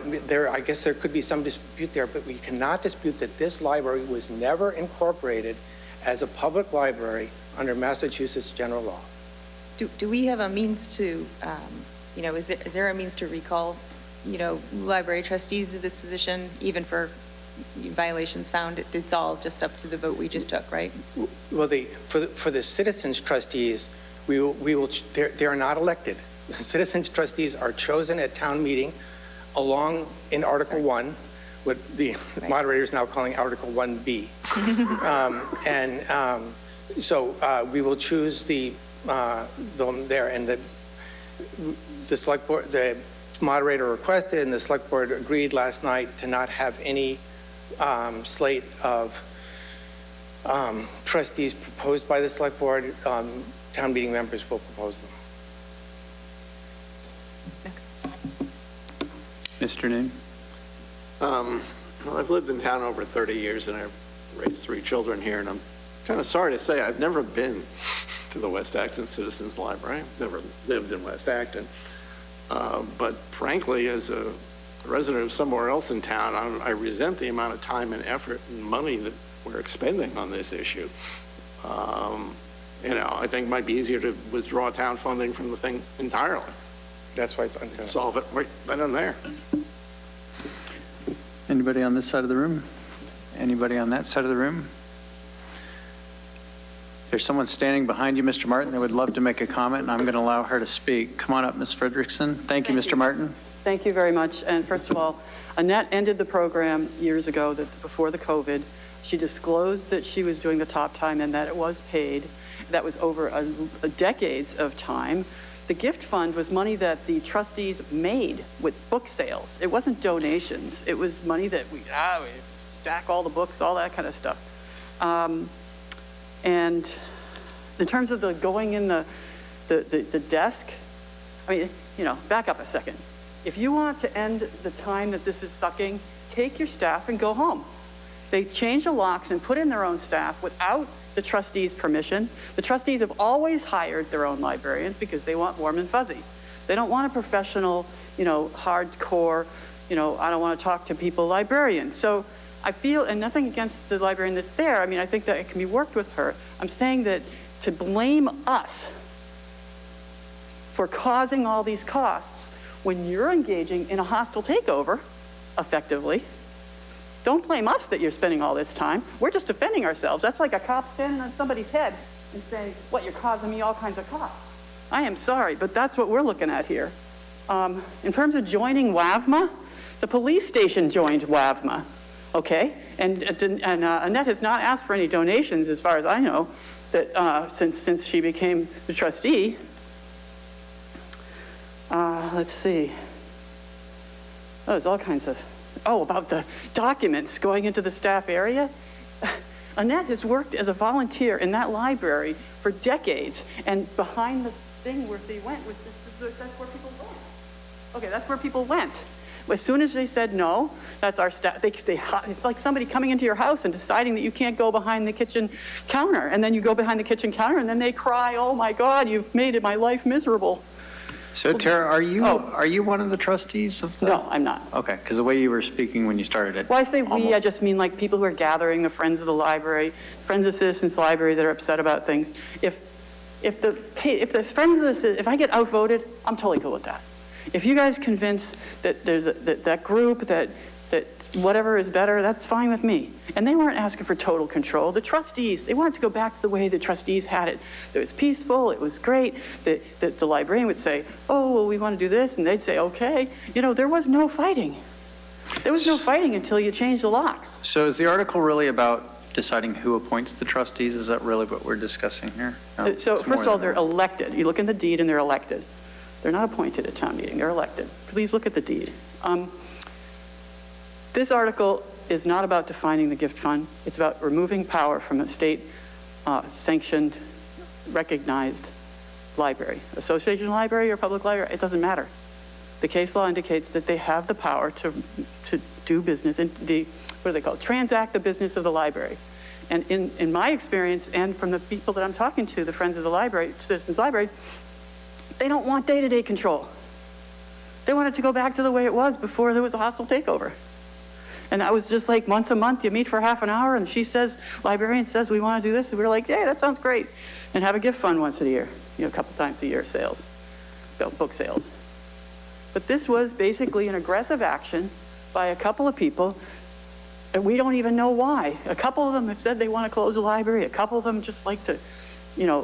I guess there could be some dispute there, but we cannot dispute that this library was never incorporated as a public library under Massachusetts general law. Do we have a means to, is there a means to recall, library trustees of this position, even for violations found? It's all just up to the vote we just took, right? Well, for the citizens trustees, they are not elected. The citizens trustees are chosen at town meeting along in Article 1, what the moderator is now calling Article 1B. So we will choose them there, and the select board, the moderator requested, and the select board agreed last night to not have any slate of trustees proposed by the select board. Town meeting members will propose them. Mr. Noon? Well, I've lived in town over 30 years, and I've raised 3 children here, and I'm kind of sorry to say I've never been to the West Acton Citizens Library. I've never lived in West Acton. But frankly, as a resident of somewhere else in town, I resent the amount of time and effort and money that we're expending on this issue. I think it might be easier to withdraw town funding from the thing entirely. That's why it's untenable. Solve it right then and there. Anybody on this side of the room? Anybody on that side of the room? There's someone standing behind you, Mr. Martin, that would love to make a comment, and I'm going to allow her to speak. Come on up, Ms. Frederickson. Thank you, Mr. Martin. Thank you very much. And first of all, Annette ended the program years ago, before the COVID. She disclosed that she was doing the top time and that it was paid. That was over a decades of time. The gift fund was money that the trustees made with book sales. It wasn't donations. It was money that we stack all the books, all that kind of stuff. And in terms of the going in the desk, back up a second. If you want to end the time that this is sucking, take your staff and go home. They changed the locks and put in their own staff without the trustees' permission. The trustees have always hired their own librarians because they want warm and fuzzy. They don't want a professional, hardcore, I don't want to talk to people librarian. So I feel, and nothing against the librarian that's there, I think that it can be worked with her. I'm saying that to blame us for causing all these costs when you're engaging in a hostile takeover, effectively, don't blame us that you're spending all this time. We're just defending ourselves. That's like a cop standing on somebody's head and saying, what, you're causing me all kinds of costs. I am sorry, but that's what we're looking at here. In terms of joining WAVMA, the police station joined WAVMA, okay? And Annette has not asked for any donations, as far as I know, that since she became the trustee. Let's see. Oh, there's all kinds of, about the documents going into the staff area. Annette has worked as a volunteer in that library for decades, and behind this thing where they went, that's where people went. Okay, that's where people went. As soon as they said no, that's our staff. It's like somebody coming into your house and deciding that you can't go behind the kitchen counter, and then you go behind the kitchen counter, and then they cry, "Oh my God, you've made my life miserable." So Tara, are you one of the trustees of the? No, I'm not. Okay, because the way you were speaking when you started it. Well, I say we, I just mean like people who are gathering, the Friends of the Library, Friends of Citizens Library that are upset about things. If the Friends of the, if I get outvoted, I'm totally cool with that. If you guys convince that there's that group that whatever is better, that's fine with me. And they weren't asking for total control. The trustees, they wanted to go back to the way the trustees had it. It was peaceful, it was great. The librarian would say, "Oh, well, we want to do this," and they'd say, "Okay." There was no fighting. There was no fighting until you changed the locks. So is the article really about deciding who appoints the trustees? Is that really what we're discussing here? No, So it's first of more all, than they're that. elected. You look in the deed and they're elected. They're not appointed at town meeting, they're elected. Please look at the deed. This article is not about defining the gift fund. It's about removing power from a state sanctioned, recognized library. Association library or public library, it doesn't matter. The case law indicates that they have the power to do business, what do they call it? Transact the business of the library. And in my experience, and from the people that I'm talking to, the Friends of the Library, Citizens Library, they don't want day-to-day control. They want it to go back to the way it was before there was a hostile takeover. And that was just like once a month, you meet for half an hour, and she says, librarian says, we want to do this. And we're like, yeah, that sounds great. And have a gift fund once a year, a couple times a year sales, book sales. But this was basically an aggressive action by a couple of people, and we don't even know why. A couple of them have said they want to close the library. A couple of them just like to,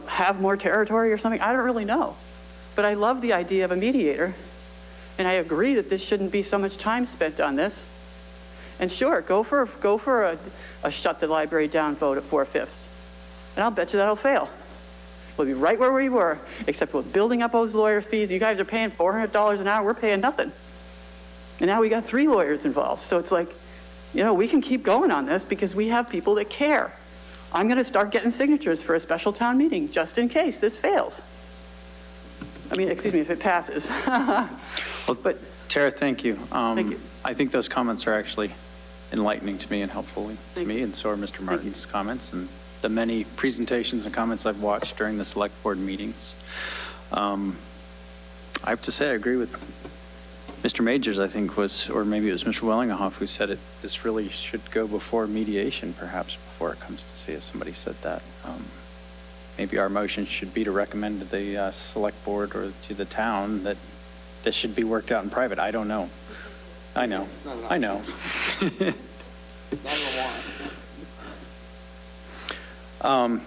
have more territory or something. I don't really know. But I love the idea of a mediator, and I agree that this shouldn't be so much time spent on this. And sure, go for a shut the library down vote at 4/5. And I'll bet you that'll fail. We'll be right where we were, except we're building up those lawyer fees. You guys are paying $400 an hour, we're paying nothing. And now we got 3 lawyers involved. So it's like, we can keep going on this because we have people that care. I'm going to start getting signatures for a special town meeting just in case this fails. Excuse me, if it passes. But Tara, thank you. Thank you. I think those comments are actually enlightening to me and helpful to Thank me, you. and so are Mr. Martin's comments and the many presentations and comments I've watched during the select board meetings. I have to say, I agree with Mr. Majors, I think or maybe it was Mr. Wellinghoff who said it, this really should go before mediation, perhaps, before it comes to see us. Somebody said that. Maybe our motion should be to recommend to the select board or to the town that this should be worked out in private. I don't know. I know. I know.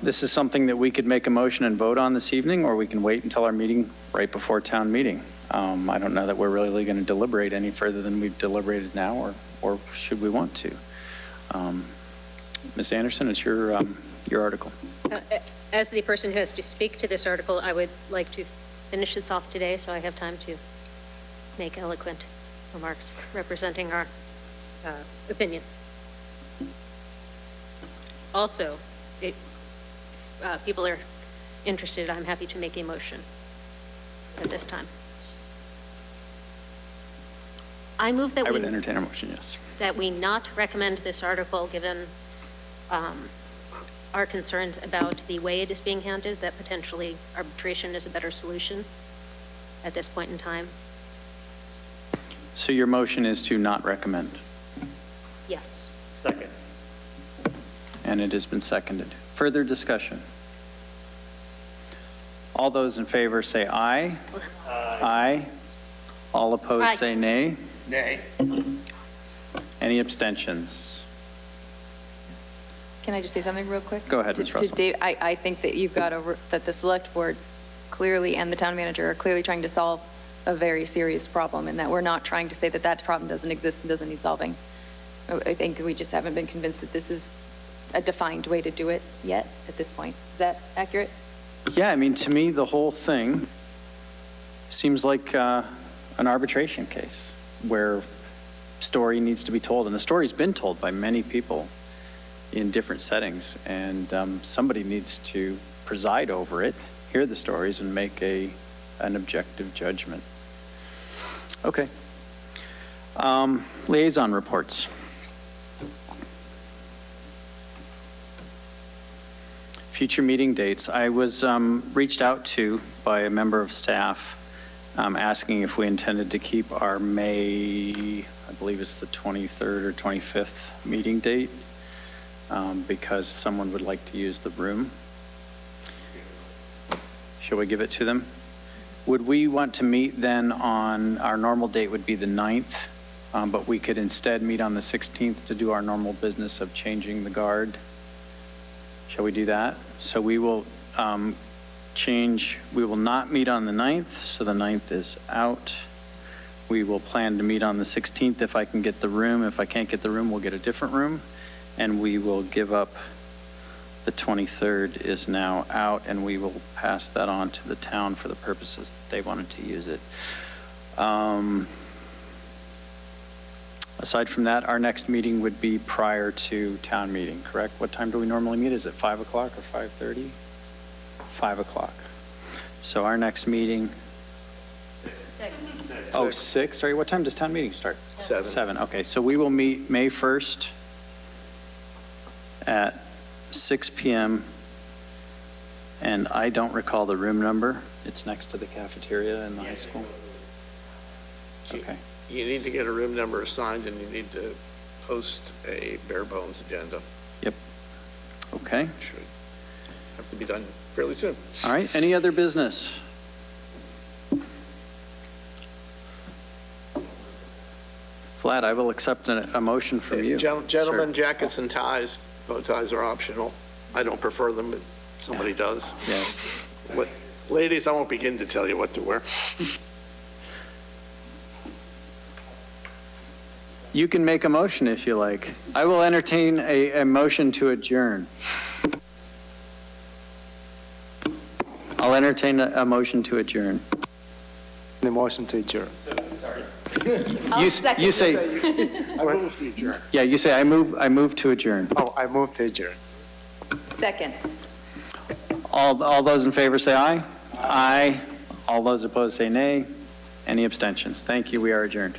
This is something that we could make a motion and vote on this evening, or we can wait until our meeting right before town meeting. I don't know that we're really going to deliberate any further than we've deliberated now, or should we want to? Ms. Anderson, it's your article. As the person who has to speak to this article, I would like to finish this off today so I have time to make eloquent remarks representing our opinion. Also, if people are interested, I'm happy to make a motion at this time. I move that I would we, entertain a motion, yes. that we not recommend this article, given our concerns about the way it is being handled, that potentially arbitration is a better solution at this point in time. So your motion is to not recommend, Yes. Second. and it has been seconded. Further discussion? All those in favor say aye. Aye. All opposed Aye. say nay. Nay. Any abstentions? Can I just say something real quick? Go ahead, Ms. Russell. Dave, I think that you've got that the select board clearly and the town manager are clearly trying to solve a very serious problem, and that we're not trying to say that that problem doesn't exist and doesn't need solving. I think we just haven't been convinced that this is a defined way to do it yet at this point. Is that accurate? Yeah, I mean, to me, the whole thing seems like an arbitration case where story needs to be told, and the story's been told by many people in different settings, and somebody needs to preside over it, hear the stories, and make an objective judgment. Okay. Liaison reports. Future meeting dates. I was reached out to by a member of staff asking if we intended to keep our May, I believe it's the 23rd or 25th meeting date, because someone would like to use the room. Shall we give it to them? Would we want to meet then on, our normal date would be the 9th, but we could instead meet on the 16th to do our normal business of changing the guard? Shall we do that? So we will we will not meet on the 9th, so the 9th is out. We will plan to meet on the 16th if I can get the room. If I can't get the room, we'll get a different room. And we will give up, the 23rd is now out, and we will pass that on to the town for the purposes that they wanted to use it. Aside from that, our next meeting would be prior to town meeting, correct? What time do we normally meet? Is it 5 o'clock or 5:30? 5 o'clock. So our next meeting, 6, sorry, what time does town meeting start? 7, okay. So we will meet May 1st at 6 p.m. And I don't recall the room number. It's next to the cafeteria in the high school. Okay. You need to get a room number assigned, and you need to post a bare bones agenda. Yep. Okay. Should have to be done fairly soon. All right. Any other business? Vlad, I will accept a motion from you. Gentlemen, sir. jackets and ties, bow ties are optional. I don't prefer them, but somebody does. Yes. Ladies, I won't begin to tell you what to wear. You can make a motion if you like. I will entertain a motion to adjourn. I'll entertain a motion to adjourn. The motion to adjourn. You say, I move to adjourn. yeah, you say, I move to adjourn. Oh, I move to adjourn. Second. All those in favor say aye. Aye. All those opposed say nay. Any abstentions? Thank you. We are adjourned.